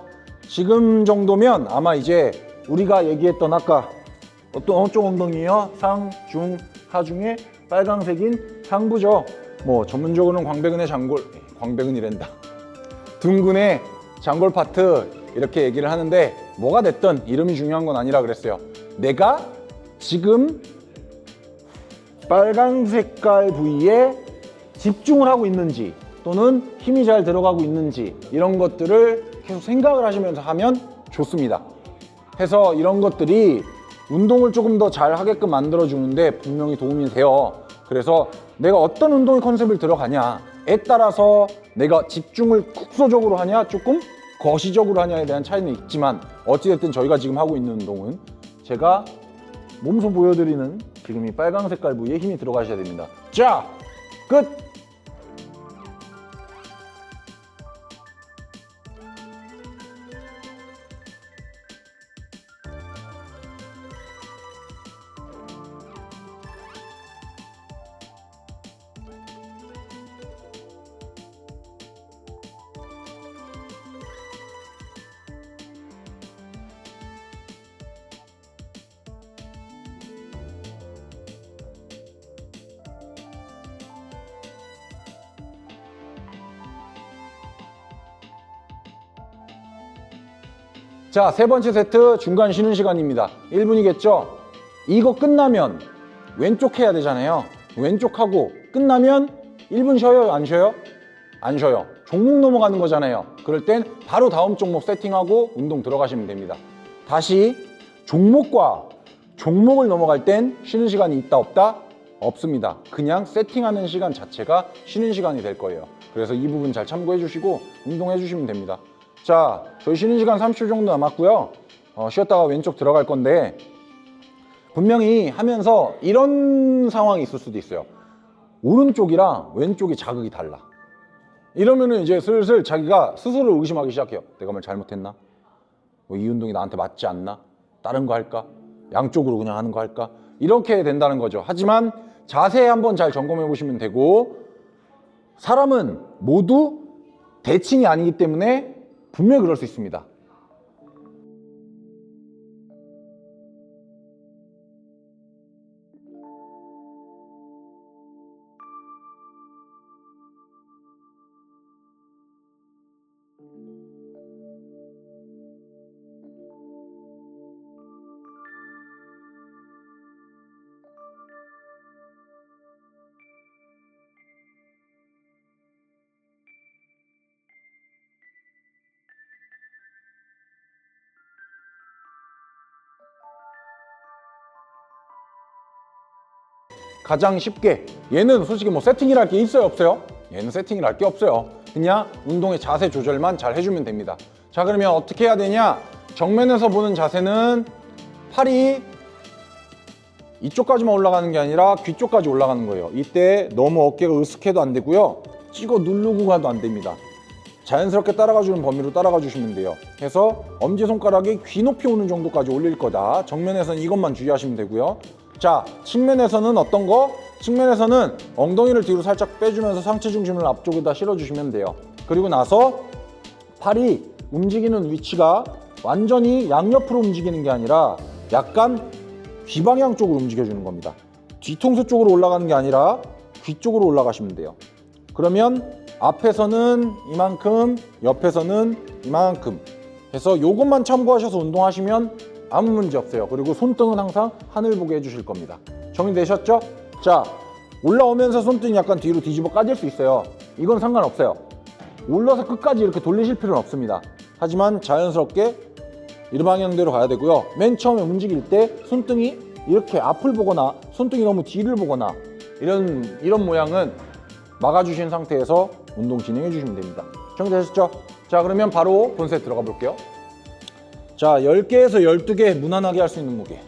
지금 정도면 아마 이제 우리가 얘기했던 아까 어떤 엉덩이요? 상, 중, 하 중에 빨강색인 상부죠. 뭐 전문적으로는 광배근이란다. 둔근의 장골 파트 이렇게 얘기를 하는데, 뭐가 됐든 이름이 중요한 건 아니라 그랬어요. 내가 지금 빨강 색깔 부위에 집중을 하고 있는지 또는 힘이 잘 들어가고 있는지 이런 것들을 계속 생각을 하시면서 하면 좋습니다. 해서 이런 것들이 운동을 조금 더 잘 하게끔 만들어 주는데 분명히 도움이 돼요. 그래서 내가 어떤 운동의 컨셉을 들어가냐에 따라서 내가 집중을 국소적으로 하냐 조금 거시적으로 하냐에 대한 차이는 있지만, 어찌됐든 저희가 지금 하고 있는 운동은 제가 몸소 보여드리는 지금 이 빨강 색깔 부위에 힘이 들어가셔야 됩니다. 자, 끝! 자, 세 번째 세트 중간 쉬는 시간입니다. 1분이겠죠? 이거 끝나면 왼쪽 해야 되잖아요. 왼쪽 하고 끝나면 1분 쉬어요? 안 쉬어요? 안 쉬어요. 종목 넘어가는 거잖아요. 그럴 땐 바로 다음 종목 세팅하고 운동 들어가시면 됩니다. 다시 종목을 넘어갈 땐 쉬는 시간이 있다 없다? 없습니다. 그냥 세팅하는 시간 자체가 쉬는 시간이 될 거예요. 그래서 이 부분 잘 참고해 주시고 운동해 주시면 됩니다. 자, 저희 쉬는 시간 30초 정도 남았고요. 쉬었다가 왼쪽 들어갈 건데, 분명히 하면서 이런 상황이 있을 수도 있어요. 오른쪽이랑 왼쪽이 자극이 달라. 이러면은 이제 슬슬 자기가 스스로 의심하기 시작해요. 내가 뭘 잘못했나? 뭐 이 운동이 나한테 맞지 않나? 다른 거 할까? 양쪽으로 그냥 하는 거 할까? 이렇게 된다는 거죠. 하지만 자세 한번 잘 점검해 보시면 되고, 사람은 모두 대칭이 아니기 때문에 분명히 그럴 수 있습니다. 가장 쉽게, 얘는 솔직히 뭐 세팅이랄 게 있어요 없어요? 얘는 세팅이랄 게 없어요. 그냥 운동의 자세 조절만 잘 해주면 됩니다. 자, 그러면 어떻게 해야 되냐? 정면에서 보는 자세는 팔이 이쪽까지만 올라가는 게 아니라 귀 쪽까지 올라가는 거예요. 이때 너무 어깨가 으쓱해도 안 되고요, 찍어 누르고 가도 안 됩니다. 자연스럽게 따라가주는 범위로 따라가 주시면 돼요. 해서 엄지손가락이 귀 높이 오는 정도까지 올릴 거다. 정면에서는 이것만 주의하시면 되고요. 자, 측면에서는 어떤 거? 측면에서는 엉덩이를 뒤로 살짝 빼주면서 상체 중심을 앞쪽에다 실어주시면 돼요. 그리고 나서 팔이 움직이는 위치가 완전히 양옆으로 움직이는 게 아니라 약간 귀 방향 쪽으로 움직여주는 겁니다. 뒤통수 쪽으로 올라가는 게 아니라 귀 쪽으로 올라가시면 돼요. 그러면 앞에서는 이만큼, 옆에서는 이만큼 해서 요것만 참고하셔서 운동하시면 아무 문제 없어요. 그리고 손등은 항상 하늘 보게 해주실 겁니다. 정리되셨죠? 자, 올라오면서 손등이 약간 뒤로 뒤집어 까질 수 있어요. 이건 상관없어요. 올라서 끝까지 이렇게 돌리실 필요는 없습니다. 하지만 자연스럽게 이 방향대로 가야 되고요. 맨 처음에 움직일 때 손등이 이렇게 앞을 보거나 손등이 너무 뒤를 보거나 이런 모양은 막아주신 상태에서 운동 진행해 주시면 됩니다. 정리되셨죠? 자, 그러면 바로 본세 들어가 볼게요. 자, 10개에서 12개 무난하게 할 수 있는 무게.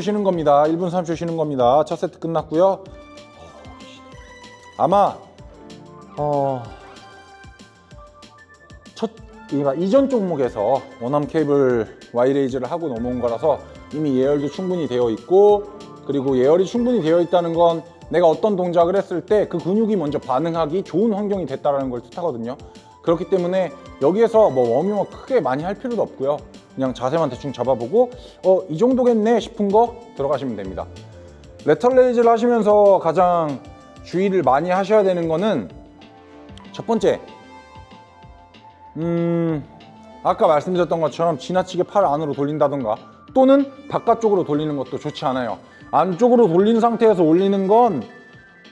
쉬는 겁니다. 1분 30초 쉬는 겁니다. 첫 세트 끝났고요. 아마 이전 종목에서 원암 케이블 Y레이즈를 하고 넘어온 거라서 이미 예열도 충분히 되어 있고, 그리고 예열이 충분히 되어 있다는 건 내가 어떤 동작을 했을 때 그 근육이 먼저 반응하기 좋은 환경이 됐다는 걸 뜻하거든요. 그렇기 때문에 여기에서 뭐 워밍업 크게 많이 할 필요도 없고요. 그냥 자세만 대충 잡아보고 이 정도겠네 싶은 거 들어가시면 됩니다. 레터럴 레이즈를 하시면서 가장 주의를 많이 하셔야 되는 거는, 첫 번째, 아까 말씀드렸던 것처럼 지나치게 팔 안으로 돌린다던가 또는 바깥쪽으로 돌리는 것도 좋지 않아요. 안쪽으로 돌린 상태에서 올리는 건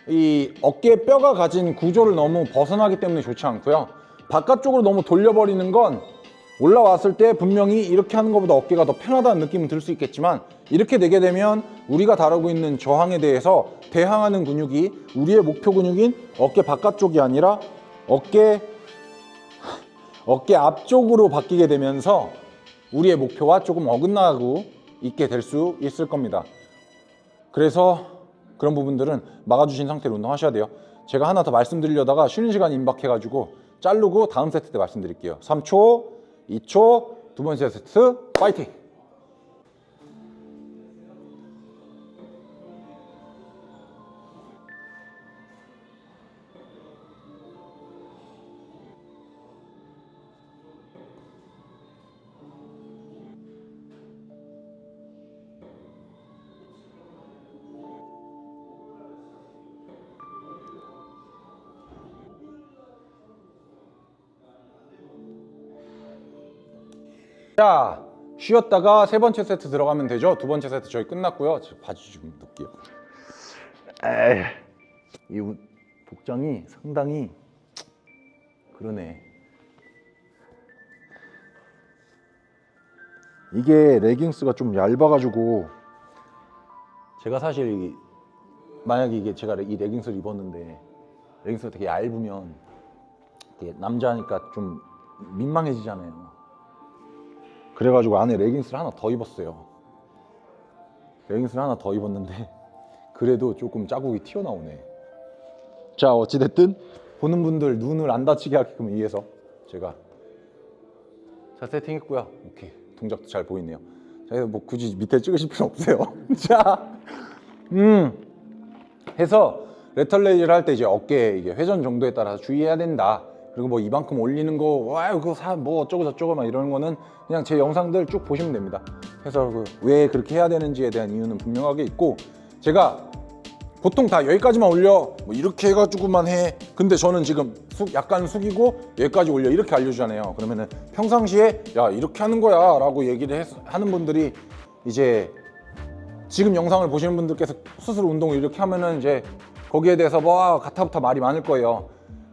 이 어깨 뼈가 가진 구조를 너무 벗어나기 때문에 좋지 않고요. 바깥쪽으로 너무 돌려버리는 건 올라왔을 때 분명히 이렇게 하는 것보다 어깨가 더 편하다는 느낌은 들 수 있겠지만, 이렇게 되게 되면 우리가 다루고 있는 저항에 대해서 대항하는 근육이 우리의 목표 근육인 어깨 바깥쪽이 아니라 어깨 앞쪽으로 바뀌게 되면서 우리의 목표와 조금 어긋나고 있게 될 수 있을 겁니다. 그래서 그런 부분들은 막아주신 상태로 운동하셔야 돼요. 제가 하나 더 말씀드리려다가 쉬는 시간이 임박해가지고 자르고 다음 세트 때 말씀드릴게요. 3초, 2초, 두 번째 세트, 파이팅! 자, 쉬었다가 세 번째 세트 들어가면 되죠. 두 번째 세트 저희 끝났고요. 바지 좀 넣을게요. 이 복장이 상당히 그러네. 이게 레깅스가 좀 얇아가지고 제가 사실 만약에 이게 제가 이 레깅스를 입었는데 레깅스가 되게 얇으면 되게 남자니까 좀 민망해지잖아요. 그래가지고 안에 레깅스를 하나 더 입었어요. 레깅스를 하나 더 입었는데 그래도 조금 자국이 튀어나오네. 자, 어찌됐든 보는 분들 눈을 안 다치게 하게끔 위해서 제가 자 세팅했고요. 오케이, 동작도 잘 보이네요. 자, 뭐 굳이 밑에 찍으실 필요 없어요. 자, 해서 레털레이즈를 할 때 이제 어깨 이게 회전 정도에 따라서 주의해야 된다. 그리고 뭐 이만큼 올리는 거, 와, 그거 뭐 어쩌고 저쩌고 막 이러는 거는 그냥 제 영상들 쭉 보시면 됩니다. 그래서 왜 그렇게 해야 되는지에 대한 이유는 분명하게 있고, 제가 보통 다 여기까지만 올려 뭐 이렇게 해가지고만 해. 근데 저는 지금 약간 숙이고 여기까지 올려 이렇게 알려주잖아요. 그러면은 평상시에 야 이렇게 하는 거야 라고 얘기를 하는 분들이 이제 지금 영상을 보시는 분들께서 스스로 운동을 이렇게 하면은 이제 거기에 대해서 뭐 가타부타 말이 많을 거예요.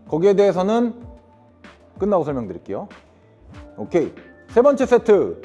거기에 대해서는 끝나고 설명드릴게요. 오케이, 세 번째 세트.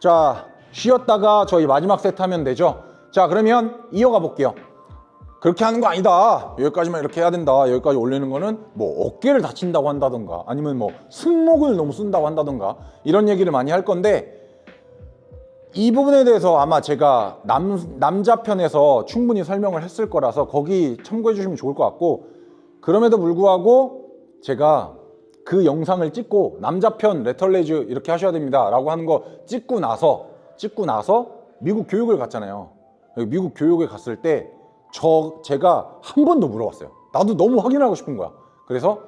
자, 쉬었다가 저희 마지막 세트 하면 되죠. 자, 그러면 이어가 볼게요. 그렇게 하는 거 아니다, 여기까지만 이렇게 해야 된다, 여기까지 올리는 거는 뭐 어깨를 다친다고 한다던가 아니면 뭐 승모근을 너무 쓴다고 한다던가 이런 얘기를 많이 할 건데, 이 부분에 대해서 아마 제가 남자 편에서 충분히 설명을 했을 거라서 거기 참고해 주시면 좋을 것 같고, 그럼에도 불구하고 제가 그 영상을 찍고 남자편 레털레이즈 이렇게 하셔야 됩니다 라고 하는 거 찍고 나서 미국 교육을 갔잖아요. 미국 교육에 갔을 때 제가 한 번 더 물어봤어요. 나도 너무 확인하고 싶은 거야. 그래서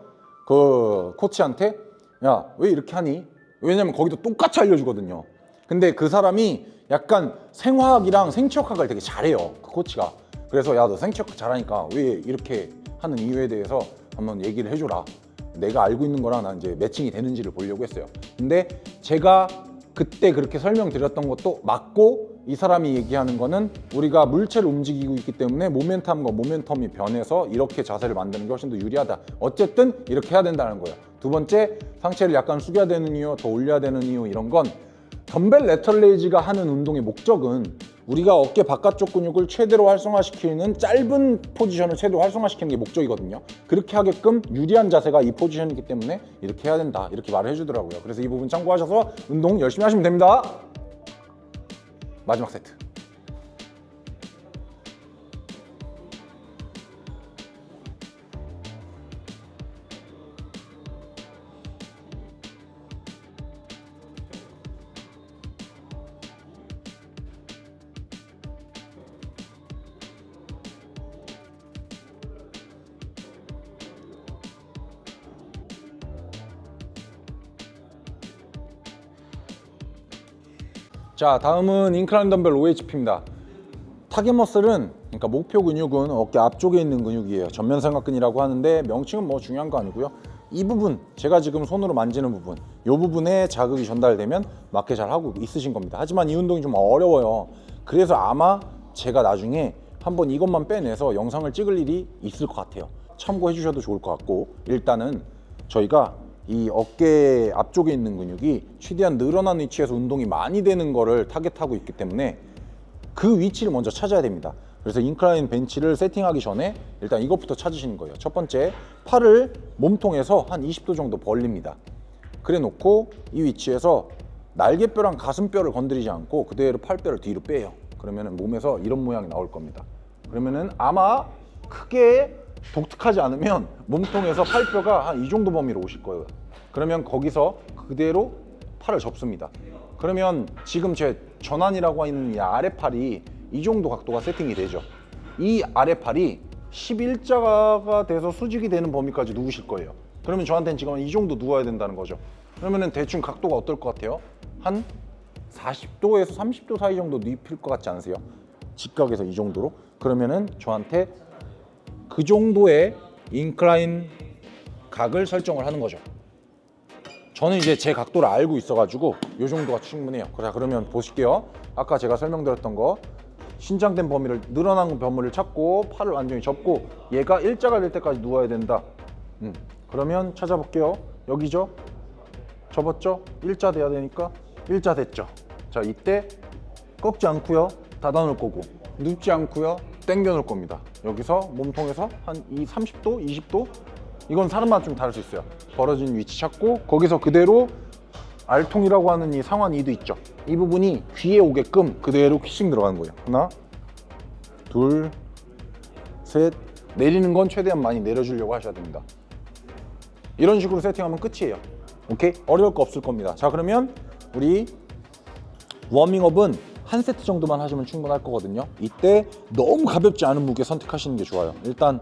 그 코치한테 야, 왜 이렇게 하니? 왜냐면 거기도 똑같이 알려주거든요. 근데 그 사람이 약간 생화학이랑 생체역학을 되게 잘해요, 그 코치가. 그래서 야, 너 생체역학 잘하니까 왜 이렇게 하는 이유에 대해서 한번 얘기를 해줘라. 내가 알고 있는 거랑 난 이제 매칭이 되는지를 보려고 했어요. 근데 제가 그때 그렇게 설명드렸던 것도 맞고, 이 사람이 얘기하는 거는 우리가 물체를 움직이고 있기 때문에 모멘텀이 변해서 이렇게 자세를 만드는 게 훨씬 더 유리하다. 어쨌든 이렇게 해야 된다는 거예요. 두 번째, 상체를 약간 숙여야 되는 이유, 더 올려야 되는 이유, 이런 건 덤벨 레털레이즈가 하는 운동의 목적은 우리가 어깨 바깥쪽 근육을 최대로 활성화시키는 짧은 포지션을 최대로 활성화시키는 게 목적이거든요. 그렇게 하게끔 유리한 자세가 이 포지션이기 때문에 이렇게 해야 된다, 이렇게 말을 해주더라고요. 그래서 이 부분 참고하셔서 운동 열심히 하시면 됩니다. 마지막 세트. 자, 다음은 인클라인 덤벨 OHP입니다. 타겟 머슬은, 그러니까 목표 근육은 어깨 앞쪽에 있는 근육이에요. 전면 삼각근이라고 하는데 명칭은 뭐 중요한 거 아니고요. 이 부분, 제가 지금 손으로 만지는 부분, 이 부분에 자극이 전달되면 맞게 잘 하고 있으신 겁니다. 하지만 이 운동이 좀 어려워요. 그래서 아마 제가 나중에 한번 이것만 빼내서 영상을 찍을 일이 있을 것 같아요. 참고해 주셔도 좋을 것 같고, 일단은 저희가 이 어깨 앞쪽에 있는 근육이 최대한 늘어난 위치에서 운동이 많이 되는 거를 타겟하고 있기 때문에 그 위치를 먼저 찾아야 됩니다. 그래서 인클라인 벤치를 세팅하기 전에 일단 이것부터 찾으시는 거예요. 첫 번째, 팔을 몸통에서 한 20도 정도 벌립니다. 그래 놓고 이 위치에서 날개뼈랑 가슴뼈를 건드리지 않고 그대로 팔뼈를 뒤로 빼요. 그러면 몸에서 이런 모양이 나올 겁니다. 그러면은 아마 크게 독특하지 않으면 몸통에서 팔뼈가 한 이 정도 범위로 오실 거예요. 그러면 거기서 그대로 팔을 접습니다. 그러면 지금 제 전환이라고 하는 이 아래팔이 이 정도 각도가 세팅이 되죠. 이 아래팔이 11자가 돼서 수직이 되는 범위까지 누우실 거예요. 그러면 저한테는 지금 이 정도 누워야 된다는 거죠. 그러면은 대충 각도가 어떨 것 같아요? 한 40도에서 30도 사이 정도 눕힐 것 같지 않으세요? 직각에서 이 정도로? 그러면은 저한테 그 정도의 인클라인 각을 설정을 하는 거죠. 저는 이제 제 각도를 알고 있어가지고 이 정도가 충분해요. 자, 그러면 보실게요. 아까 제가 설명드렸던 거, 신장된 범위를, 늘어난 범위를 찾고 팔을 완전히 접고 얘가 일자가 될 때까지 누워야 된다. 그러면 찾아볼게요. 여기죠? 접었죠? 일자 돼야 되니까 일자 됐죠? 자, 이때 꺾지 않고요, 닫아 놓을 거고, 눕지 않고요, 당겨 놓을 겁니다. 여기서 몸통에서 한 30도, 20도, 이건 사람마다 좀 다를 수 있어요. 벌어진 위치 찾고 거기서 그대로 R통이라고 하는 이 상완 2도 있죠. 이 부분이 귀에 오게끔 그대로 퀴싱 들어가는 거예요. 하나, 둘, 셋. 내리는 건 최대한 많이 내려주려고 하셔야 됩니다. 이런 식으로 세팅하면 끝이에요. 오케이? 어려울 거 없을 겁니다. 자, 그러면 우리 워밍업은 한 세트 정도만 하시면 충분할 거거든요. 이때 너무 가볍지 않은 무게 선택하시는 게 좋아요. 일단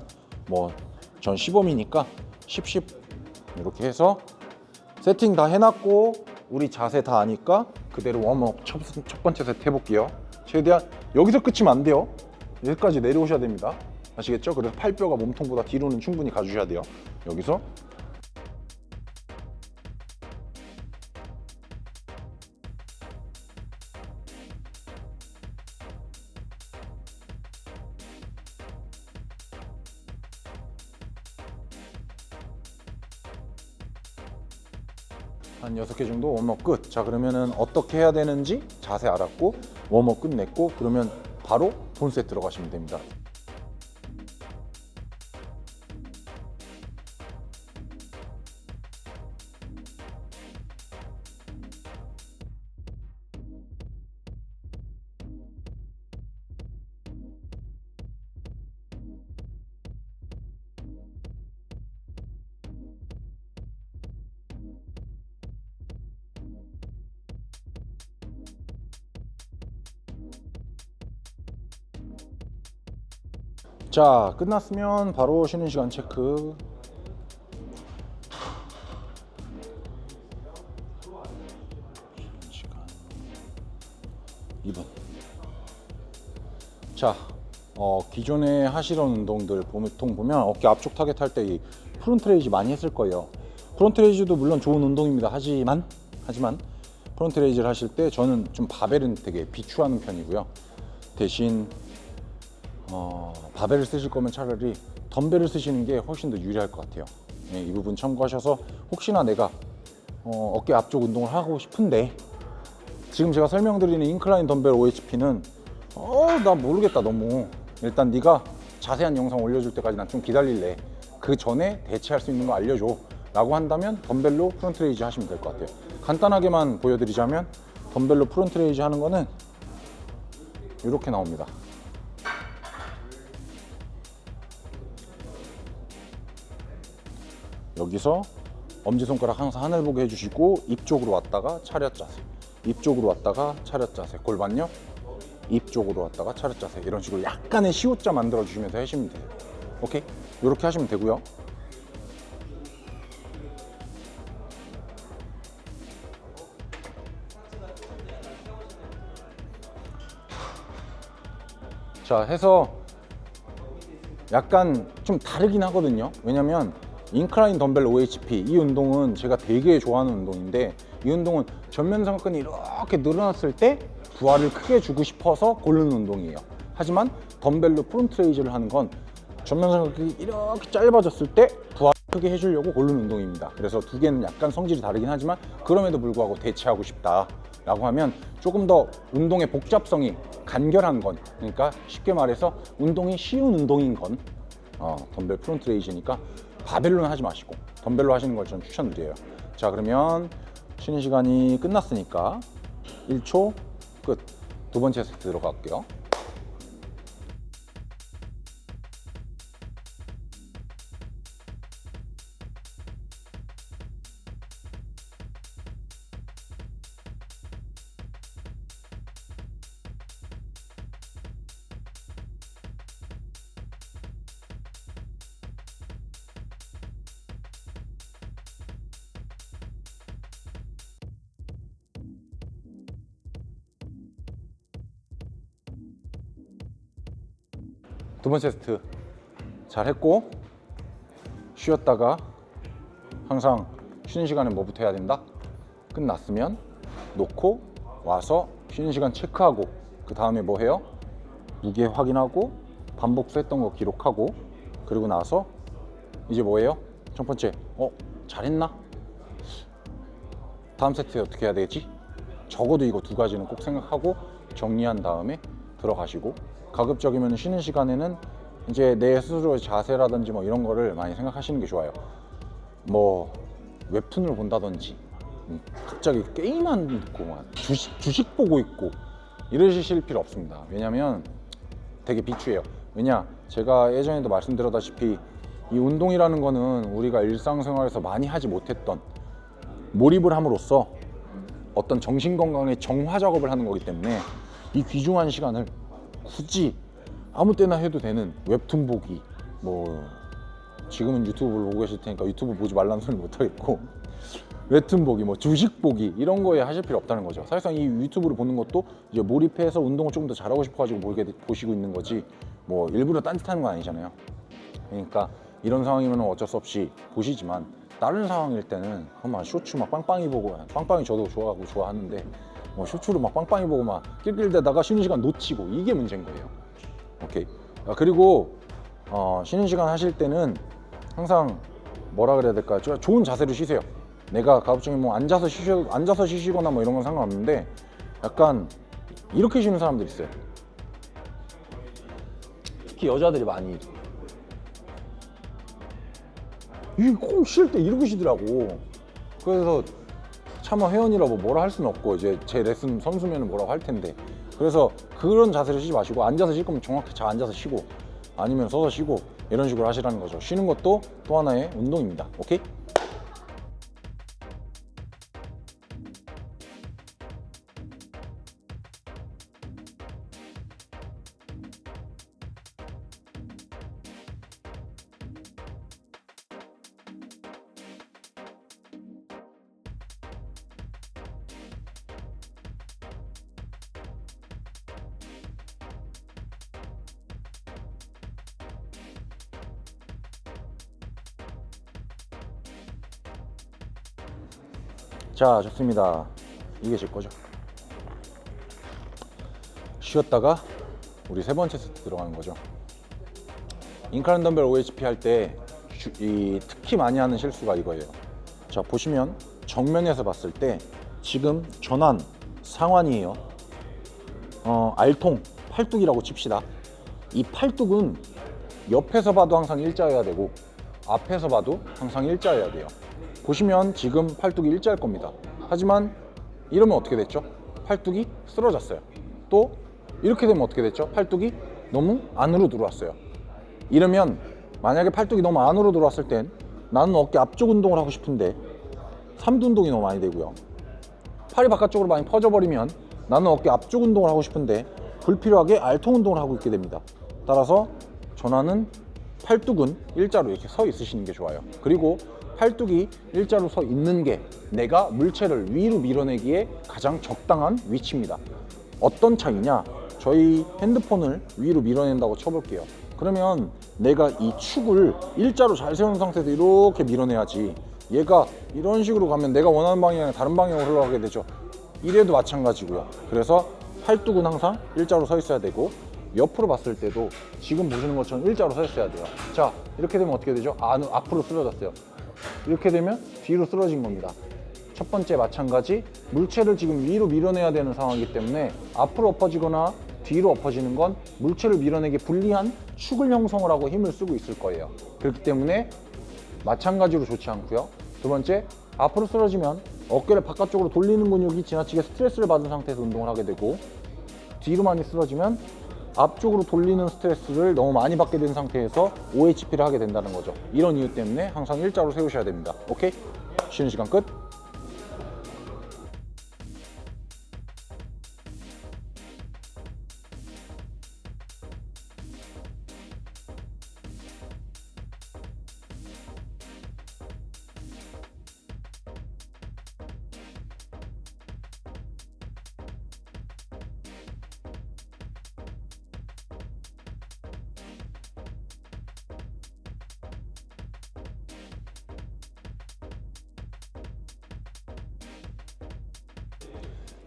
뭐 전 시범이니까 10 이렇게 해서 세팅 다 해놨고 우리 자세 다 아니까 그대로 웜업 첫 번째 세트 해볼게요. 최대한 여기서 끝이면 안 돼요. 여기까지 내려오셔야 됩니다. 아시겠죠? 그래서 팔뼈가 몸통보다 뒤로는 충분히 가주셔야 돼요. 여기서 한 6개 정도 웜업 끝. 자, 그러면은 어떻게 해야 되는지 자세 알았고 웜업 끝냈고 그러면 바로 본셋 들어가시면 됩니다. 자, 끝났으면 바로 쉬는 시간 체크. 쉬는 시간 2분. 자, 기존에 하시던 운동들 보통 보면 어깨 앞쪽 타겟 할 때 이 프론트 레이즈 많이 했을 거예요. 프론트 레이즈도 물론 좋은 운동입니다. 하지만 프론트 레이즈를 하실 때 저는 좀 바벨은 되게 비추하는 편이고요. 대신 바벨을 쓰실 거면 차라리 덤벨을 쓰시는 게 훨씬 더 유리할 것 같아요. 네, 이 부분 참고하셔서 혹시나 내가 어깨 앞쪽 운동을 하고 싶은데 지금 제가 설명드리는 인클라인 덤벨 OHP는 나 모르겠다 너무. 일단 네가 자세한 영상 올려줄 때까지 난 좀 기다릴래. 그 전에 대체할 수 있는 거 알려줘 라고 한다면 덤벨로 프론트 레이즈 하시면 될 것 같아요. 간단하게만 보여드리자면 덤벨로 프론트 레이즈 하는 거는 이렇게 나옵니다. 여기서 엄지손가락 항상 하늘 보게 해주시고 입 쪽으로 왔다가 차렷 자세, 입 쪽으로 왔다가 차렷 자세, 골반요 입 쪽으로 왔다가 차렷 자세, 이런 식으로 약간의 시옷자 만들어 주시면서 하시면 돼요. 오케이? 이렇게 하시면 되고요. 자, 해서 약간 좀 다르긴 하거든요. 왜냐면 인클라인 덤벨 OHP 이 운동은 제가 되게 좋아하는 운동인데 이 운동은 전면 삼각근이 이렇게 늘어났을 때 부하를 크게 주고 싶어서 고르는 운동이에요. 하지만 덤벨로 프론트 레이즈를 하는 건 전면 삼각근이 이렇게 짧아졌을 때 부하를 크게 해주려고 고르는 운동입니다. 그래서 두 개는 약간 성질이 다르긴 하지만 그럼에도 불구하고 대체하고 싶다 라고 하면 조금 더 운동의 복잡성이 간결한 건, 그러니까 쉽게 말해서 운동이 쉬운 운동인 건 덤벨 프론트 레이즈니까 바벨로는 하지 마시고 덤벨로 하시는 걸 저는 추천드려요. 자, 그러면 쉬는 시간이 끝났으니까 1초 끝. 두 번째 세트 들어갈게요. 두 번째 세트 잘 했고, 쉬었다가 항상 쉬는 시간에 뭐부터 해야 된다? 끝났으면 놓고 와서 쉬는 시간 체크하고, 그 다음에 뭐 해요? 무게 확인하고 반복수 했던 거 기록하고, 그리고 나서 이제 뭐예요? 첫 번째, 잘했나? 다음 세트에 어떻게 해야 되겠지? 적어도 이거 두 가지는 꼭 생각하고 정리한 다음에 들어가시고, 가급적이면 쉬는 시간에는 이제 내 스스로의 자세라든지 뭐 이런 거를 많이 생각하시는 게 좋아요. 뭐 웹툰을 본다든지 갑자기 게임만 듣고 막 주식 보고 있고 이러실 필요 없습니다. 왜냐면 되게 비추해요. 왜냐, 제가 예전에도 말씀드렸다시피 이 운동이라는 거는 우리가 일상생활에서 많이 하지 못했던 몰입을 함으로써 어떤 정신건강의 정화 작업을 하는 거기 때문에 이 귀중한 시간을 굳이 아무 때나 해도 되는 웹툰 보기, 뭐 지금은 유튜브를 보고 계실 테니까 유튜브 보지 말라는 소리 못 하겠고, 웹툰 보기, 뭐 주식 보기 이런 거에 하실 필요 없다는 거죠. 사실상 이 유튜브를 보는 것도 이제 몰입해서 운동을 조금 더 잘하고 싶어가지고 보시고 있는 거지, 뭐 일부러 딴짓하는 건 아니잖아요. 그러니까 이런 상황이면 어쩔 수 없이 보시지만, 다른 상황일 때는 막 쇼츠 막 빵빵히 보고, 빵빵히 저도 좋아하고 좋아하는데 뭐 쇼츠로 막 빵빵히 보고 막 낄낄대다가 쉬는 시간 놓치고, 이게 문제인 거예요. 오케이. 그리고 쉬는 시간 하실 때는 항상 뭐라 그래야 될까요? 좋은 자세로 쉬세요. 내가 가급적이면 뭐 앉아서 쉬시거나 뭐 이런 건 상관없는데, 약간 이렇게 쉬는 사람들 있어요. 특히 여자들이 많이 꼭 쉴 때 이러고 쉬더라고. 그래서 차마 회원이라고 뭐라 할 수는 없고, 이제 제 레슨 선수면은 뭐라고 할 텐데, 그래서 그런 자세를 쉬지 마시고, 앉아서 쉴 거면 정확히 잘 앉아서 쉬고, 아니면 서서 쉬고, 이런 식으로 하시라는 거죠. 쉬는 것도 또 하나의 운동입니다. 오케이? 자, 좋습니다. 이게 제 거죠. 쉬었다가 우리 세 번째 세트 들어가는 거죠. 인클라인 덤벨 OHP 할 때 특히 많이 하는 실수가 이거예요. 자, 보시면 정면에서 봤을 때 지금 전환 상완이에요. 알통 팔뚝이라고 칩시다. 이 팔뚝은 옆에서 봐도 항상 일자여야 되고 앞에서 봐도 항상 일자여야 돼요. 보시면 지금 팔뚝이 일자일 겁니다. 하지만 이러면 어떻게 됐죠? 팔뚝이 쓰러졌어요. 또 이렇게 되면 어떻게 됐죠? 팔뚝이 너무 안으로 들어왔어요. 이러면 만약에 팔뚝이 너무 안으로 들어왔을 땐 나는 어깨 앞쪽 운동을 하고 싶은데 삼두 운동이 너무 많이 되고요. 팔이 바깥쪽으로 많이 퍼져버리면 나는 어깨 앞쪽 운동을 하고 싶은데 불필요하게 알통 운동을 하고 있게 됩니다. 따라서 전환은 팔뚝은 일자로 이렇게 서 있으시는 게 좋아요. 그리고 팔뚝이 일자로 서 있는 게 내가 물체를 위로 밀어내기에 가장 적당한 위치입니다. 어떤 차이냐? 저희 핸드폰을 위로 밀어낸다고 쳐볼게요. 그러면 내가 이 축을 일자로 잘 세운 상태에서 이렇게 밀어내야지, 얘가 이런 식으로 가면 내가 원하는 방향이 아니라 다른 방향으로 흘러가게 되죠. 이래도 마찬가지고요. 그래서 팔뚝은 항상 일자로 서 있어야 되고, 옆으로 봤을 때도 지금 보시는 것처럼 일자로 서 있어야 돼요. 자, 이렇게 되면 어떻게 되죠? 앞으로 쓰러졌어요. 이렇게 되면 뒤로 쓰러진 겁니다. 첫 번째 마찬가지, 물체를 지금 위로 밀어내야 되는 상황이기 때문에 앞으로 엎어지거나 뒤로 엎어지는 건 물체를 밀어내기 불리한 축을 형성을 하고 힘을 쓰고 있을 거예요. 그렇기 때문에 마찬가지로 좋지 않고요. 두 번째, 앞으로 쓰러지면 어깨를 바깥쪽으로 돌리는 근육이 지나치게 스트레스를 받은 상태에서 운동을 하게 되고, 뒤로 많이 쓰러지면 앞쪽으로 돌리는 스트레스를 너무 많이 받게 된 상태에서 OHP를 하게 된다는 거죠. 이런 이유 때문에 항상 일자로 세우셔야 됩니다. 오케이? 쉬는 시간 끝.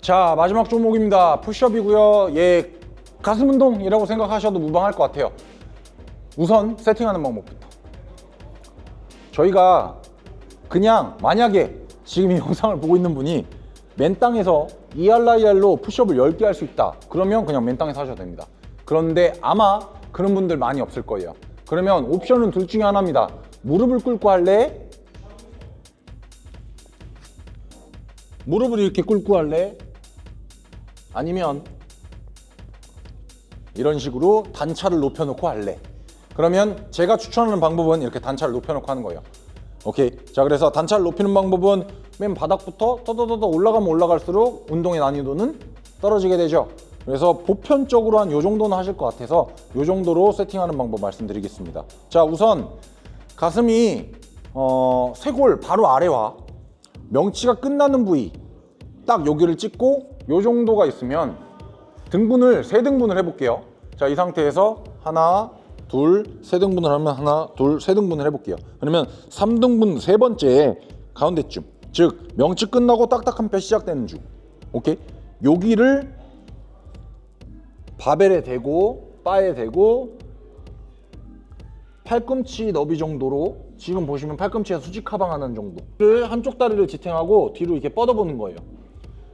자, 마지막 종목입니다. 푸시업이고요. 예, 가슴 운동이라고 생각하셔도 무방할 것 같아요. 우선 세팅하는 방법부터. 저희가 그냥 만약에 지금 이 영상을 보고 있는 분이 맨 땅에서 ER로 푸시업을 10개 할 수 있다. 그러면 그냥 맨 땅에서 하셔도 됩니다. 그런데 아마 그런 분들 많이 없을 거예요. 그러면 옵션은 둘 중에 하나입니다. 무릎을 꿇고 할래? 무릎을 이렇게 꿇고 할래? 아니면 이런 식으로 단차를 높여놓고 할래? 그러면 제가 추천하는 방법은 이렇게 단차를 높여놓고 하는 거예요. 오케이. 자, 그래서 단차를 높이는 방법은 맨 바닥부터 떠더더더 올라가면 올라갈수록 운동의 난이도는 떨어지게 되죠. 그래서 보편적으로 한 요 정도는 하실 것 같아서 요 정도로 세팅하는 방법 말씀드리겠습니다. 자, 우선 가슴이 쇄골 바로 아래와 명치가 끝나는 부위 딱 여기를 찍고 요 정도가 있으면 등분을 3등분을 해볼게요. 자, 이 상태에서 하나, 둘, 3등분을 하면 하나, 둘, 3등분을 해볼게요. 그러면 3등분 세 번째 가운데쯤, 즉 명치 끝나고 딱딱한 뼈 시작되는 중. 오케이? 여기를 바벨에 대고 바에 대고 팔꿈치 너비 정도로, 지금 보시면 팔꿈치가 수직하방 하는 정도를 한쪽 다리를 지탱하고 뒤로 이렇게 뻗어보는 거예요.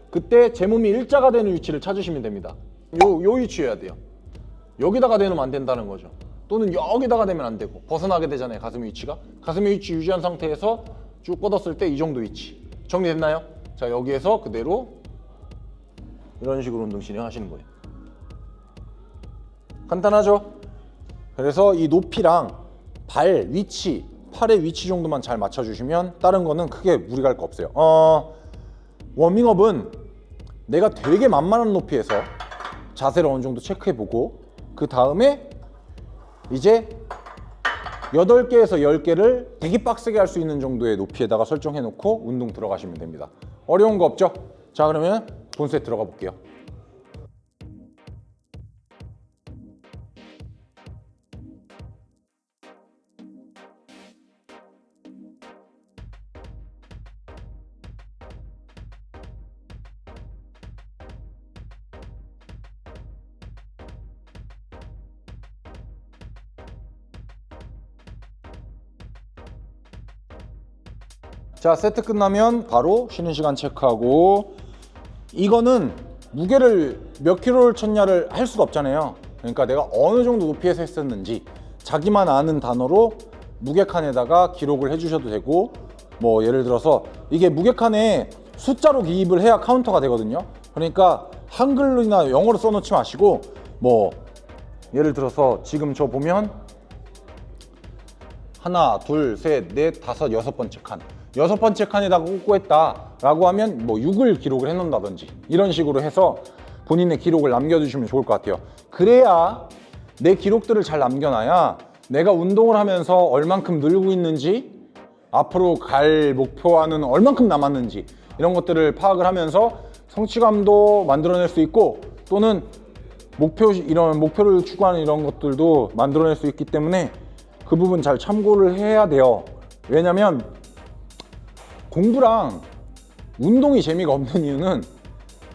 그때 제 몸이 일자가 되는 위치를 찾으시면 됩니다. 요 위치여야 돼요. 여기다가 대면 안 된다는 거죠. 또는 여기다가 대면 안 되고 벗어나게 되잖아요. 가슴 위치가. 가슴 위치 유지한 상태에서 쭉 뻗었을 때 이 정도 위치. 정리됐나요? 자, 여기에서 그대로 이런 식으로 운동 진행하시는 거예요. 간단하죠? 그래서 이 높이랑 발 위치, 팔의 위치 정도만 잘 맞춰주시면 다른 거는 크게 무리 갈 거 없어요. 워밍업은 내가 되게 만만한 높이에서 자세를 어느 정도 체크해보고 그 다음에 이제 8개에서 10개를 되게 빡세게 할 수 있는 정도의 높이에다가 설정해놓고 운동 들어가시면 됩니다. 어려운 거 없죠? 자, 그러면 본세 들어가 볼게요. 자, 세트 끝나면 바로 쉬는 시간 체크하고, 이거는 무게를 몇 킬로를 쳤냐를 할 수가 없잖아요. 그러니까 내가 어느 정도 높이에서 했었는지 자기만 아는 단어로 무게칸에다가 기록을 해주셔도 되고, 뭐 예를 들어서 이게 무게칸에 숫자로 기입을 해야 카운터가 되거든요. 그러니까 한글이나 영어로 써놓지 마시고, 뭐 예를 들어서 지금 저 보면 하나, 둘, 셋, 넷, 다섯, 6번째 칸, 6번째 칸에다가 꽂고 했다 라고 하면 뭐 6을 기록을 해 놓는다든지 이런 식으로 해서 본인의 기록을 남겨주시면 좋을 것 같아요. 그래야 내 기록들을 잘 남겨놔야 내가 운동을 하면서 얼만큼 늘고 있는지, 앞으로 갈 목표와는 얼만큼 남았는지 이런 것들을 파악을 하면서 성취감도 만들어낼 수 있고, 또는 이런 목표를 추구하는 이런 것들도 만들어낼 수 있기 때문에 그 부분 잘 참고를 해야 돼요. 왜냐면 공부랑 운동이 재미가 없는 이유는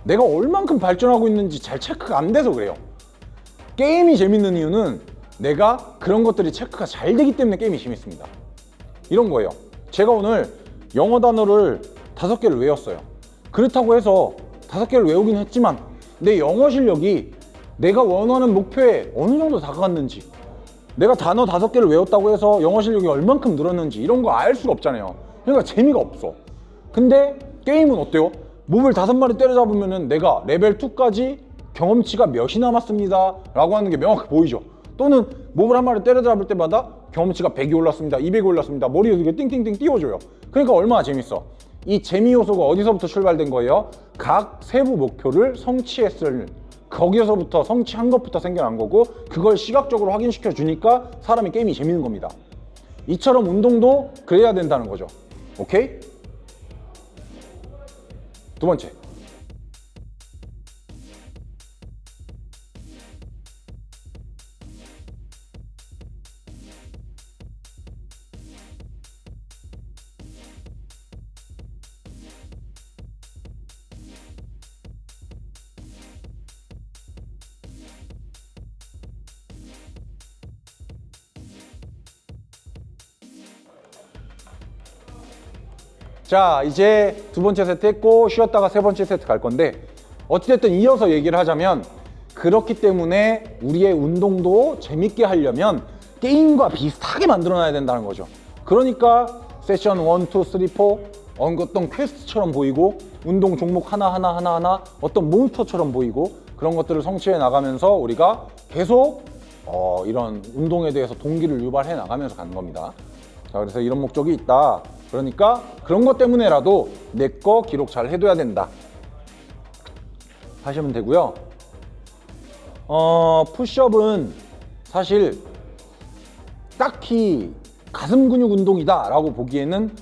내가 얼만큼 발전하고 있는지 잘 체크가 안 돼서 그래요. 게임이 재밌는 이유는 내가 그런 것들이 체크가 잘 되기 때문에 게임이 재밌습니다. 이런 거예요. 제가 오늘 영어 단어를 5개를 외웠어요. 그렇다고 해서 5개를 외우긴 했지만 내 영어 실력이 내가 원하는 목표에 어느 정도 다가갔는지, 내가 단어 5개를 외웠다고 해서 영어 실력이 얼만큼 늘었는지 이런 거 알 수가 없잖아요. 그러니까 재미가 없어. 근데 게임은 어때요? 몹을 5마리 때려잡으면은 내가 레벨 2까지 경험치가 몇이 남았습니다 라고 하는 게 명확히 보이죠. 또는 몹을 한 마리 때려잡을 때마다 경험치가 100이 올랐습니다, 200이 올랐습니다, 머리에 이렇게 띵띵띵 띄워줘요. 그러니까 얼마나 재밌어. 이 재미 요소가 어디서부터 출발된 거예요? 각 세부 목표를 성취했을, 거기에서부터 성취한 것부터 생겨난 거고, 그걸 시각적으로 확인시켜 주니까 사람이 게임이 재밌는 겁니다. 이처럼 운동도 그래야 된다는 거죠. 오케이? 두 번째, 자, 이제 두 번째 세트 했고 쉬었다가 세 번째 세트 갈 건데 어찌됐든 이어서 얘기를 하자면 그렇기 때문에 우리의 운동도 재밌게 하려면 게임과 비슷하게 만들어놔야 된다는 거죠. 그러니까 세션 1, 2, 3, 4 어떤 퀘스트처럼 보이고 운동 종목 하나 어떤 몬스터처럼 보이고 그런 것들을 성취해 나가면서 우리가 계속 이런 운동에 대해서 동기를 유발해 나가면서 가는 겁니다. 자, 그래서 이런 목적이 있다. 그러니까 그런 것 때문에라도 내 거 기록 잘 해둬야 된다 하시면 되고요. 푸시업은 사실 딱히 가슴 근육 운동이다 라고 보기에는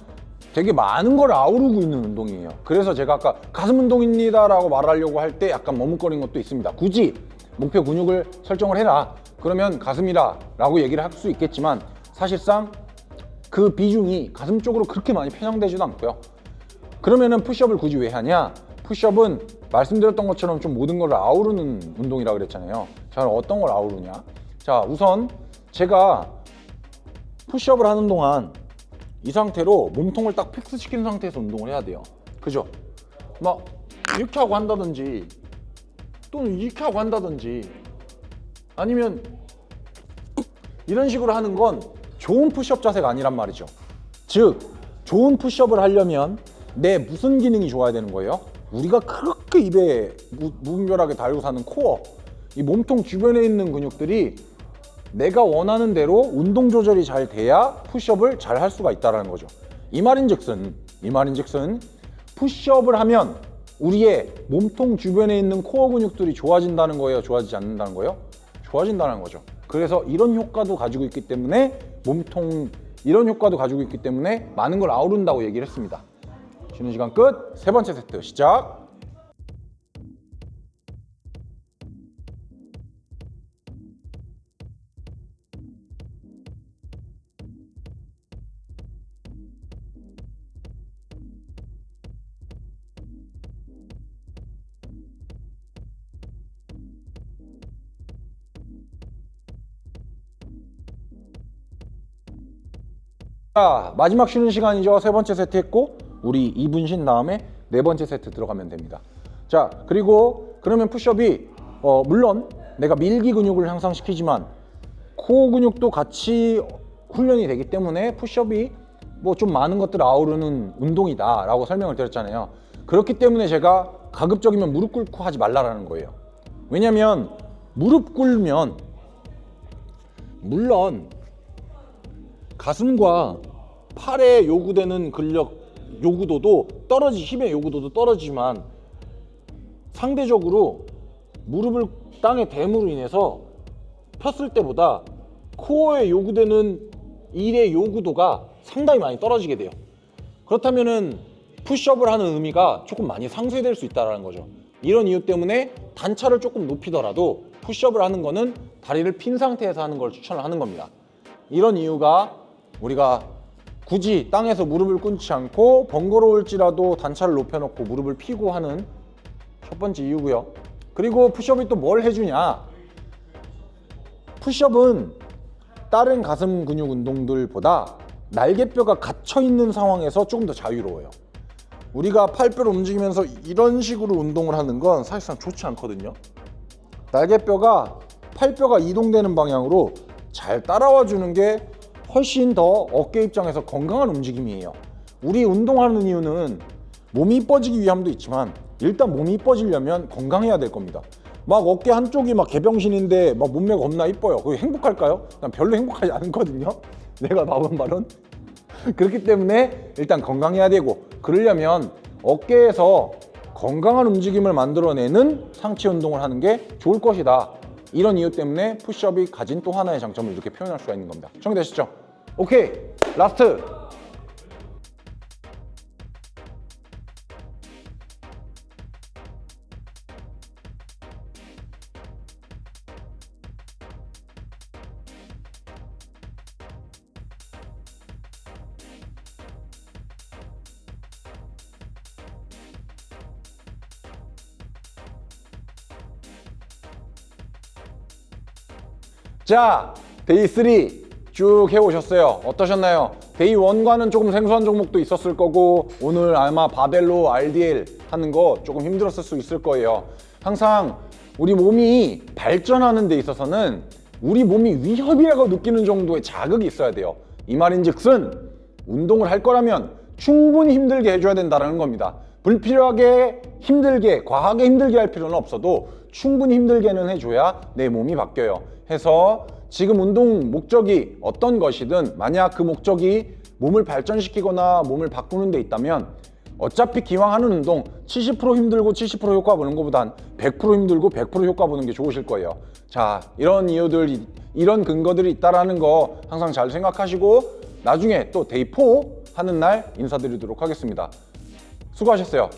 되게 많은 걸 아우르고 있는 운동이에요. 그래서 제가 아까 가슴 운동입니다 라고 말하려고 할 때 약간 머뭇거린 것도 있습니다. 굳이 목표 근육을 설정을 해라 그러면 가슴이라 라고 얘기를 할 수 있겠지만 사실상 그 비중이 가슴 쪽으로 그렇게 많이 편향되지도 않고요. 그러면은 푸시업을 굳이 왜 하냐? 푸시업은 말씀드렸던 것처럼 좀 모든 걸 아우르는 운동이라고 그랬잖아요. 자, 어떤 걸 아우르냐? 자, 우선 제가 푸시업을 하는 동안 이 상태로 몸통을 딱 픽스시킨 상태에서 운동을 해야 돼요. 그죠? 막 이렇게 하고 한다든지 또는 이렇게 하고 한다든지 아니면 이런 식으로 하는 건 좋은 푸시업 자세가 아니란 말이죠. 즉 좋은 푸시업을 하려면 내 무슨 기능이 좋아야 되는 거예요? 우리가 그렇게 입에 무분별하게 달고 사는 코어, 이 몸통 주변에 있는 근육들이 내가 원하는 대로 운동 조절이 잘 돼야 푸시업을 잘 할 수가 있다는 거죠. 이 말인즉슨 푸시업을 하면 우리의 몸통 주변에 있는 코어 근육들이 좋아진다는 거예요? 좋아지지 않는다는 거예요? 좋아진다는 거죠. 그래서 이런 효과도 가지고 있기 때문에 이런 효과도 가지고 있기 때문에 많은 걸 아우른다고 얘기를 했습니다. 쉬는 시간 끝. 세 번째 세트 시작. 자, 마지막 쉬는 시간이죠. 세 번째 세트 했고 우리 2분 쉰 다음에 네 번째 세트 들어가면 됩니다. 자, 그리고 그러면 푸시업이 물론 내가 밀기 근육을 향상시키지만 코어 근육도 같이 훈련이 되기 때문에 푸시업이 뭐 좀 많은 것들을 아우르는 운동이다 라고 설명을 드렸잖아요. 그렇기 때문에 제가 가급적이면 무릎 꿇고 하지 말라라는 거예요. 왜냐면 무릎 꿇으면 물론 가슴과 팔에 요구되는 근력 요구도도 힘의 요구도도 떨어지지만 상대적으로 무릎을 땅에 댐으로 인해서 폈을 때보다 코어에 요구되는 일의 요구도가 상당히 많이 떨어지게 돼요. 그렇다면은 푸시업을 하는 의미가 조금 많이 상쇄될 수 있다는 거죠. 이런 이유 때문에 단차를 조금 높이더라도 푸시업을 하는 거는 다리를 핀 상태에서 하는 걸 추천을 하는 겁니다. 이런 이유가 우리가 굳이 땅에서 무릎을 꿇지 않고 번거로울지라도 단차를 높여놓고 무릎을 펴고 하는 첫 번째 이유고요. 그리고 푸시업이 또 뭘 해주냐? 푸시업은 다른 가슴 근육 운동들보다 날개뼈가 갇혀있는 상황에서 조금 더 자유로워요. 우리가 팔뼈를 움직이면서 이런 식으로 운동을 하는 건 사실상 좋지 않거든요. 날개뼈가 팔뼈가 이동되는 방향으로 잘 따라와 주는 게 훨씬 더 어깨 입장에서 건강한 움직임이에요. 우리 운동하는 이유는 몸이 이뻐지기 위함도 있지만 일단 몸이 이뻐지려면 건강해야 될 겁니다. 막 어깨 한쪽이 막 개병신인데 막 몸매가 겁나 이뻐요. 그게 행복할까요? 난 별로 행복하지 않거든요. 내가 나온 말은. 그렇기 때문에 일단 건강해야 되고 그러려면 어깨에서 건강한 움직임을 만들어내는 상체 운동을 하는 게 좋을 것이다. 이런 이유 때문에 푸시업이 가진 또 하나의 장점을 이렇게 표현할 수가 있는 겁니다. 정리되시죠? 오케이, 라스트. 자, 데이 3 쭉 해오셨어요. 어떠셨나요? 데이 1과는 조금 생소한 종목도 있었을 거고 오늘 아마 바벨로 RDL 하는 거 조금 힘들었을 수 있을 거예요. 항상 우리 몸이 발전하는 데 있어서는 우리 몸이 위협이라고 느끼는 정도의 자극이 있어야 돼요. 이 말인즉슨 운동을 할 거라면 충분히 힘들게 해줘야 된다는 겁니다. 불필요하게 힘들게, 과하게 힘들게 할 필요는 없어도 충분히 힘들게는 해줘야 내 몸이 바뀌어요. 해서 지금 운동 목적이 어떤 것이든 만약 그 목적이 몸을 발전시키거나 몸을 바꾸는 데 있다면 어차피 기왕 하는 운동 70% 힘들고 70% 효과 보는 것보단 100% 힘들고 100% 효과 보는 게 좋으실 거예요. 자, 이런 이유들, 이런 근거들이 있다라는 거 항상 잘 생각하시고 나중에 또 데이 4 하는 날 인사드리도록 하겠습니다. 수고하셨어요.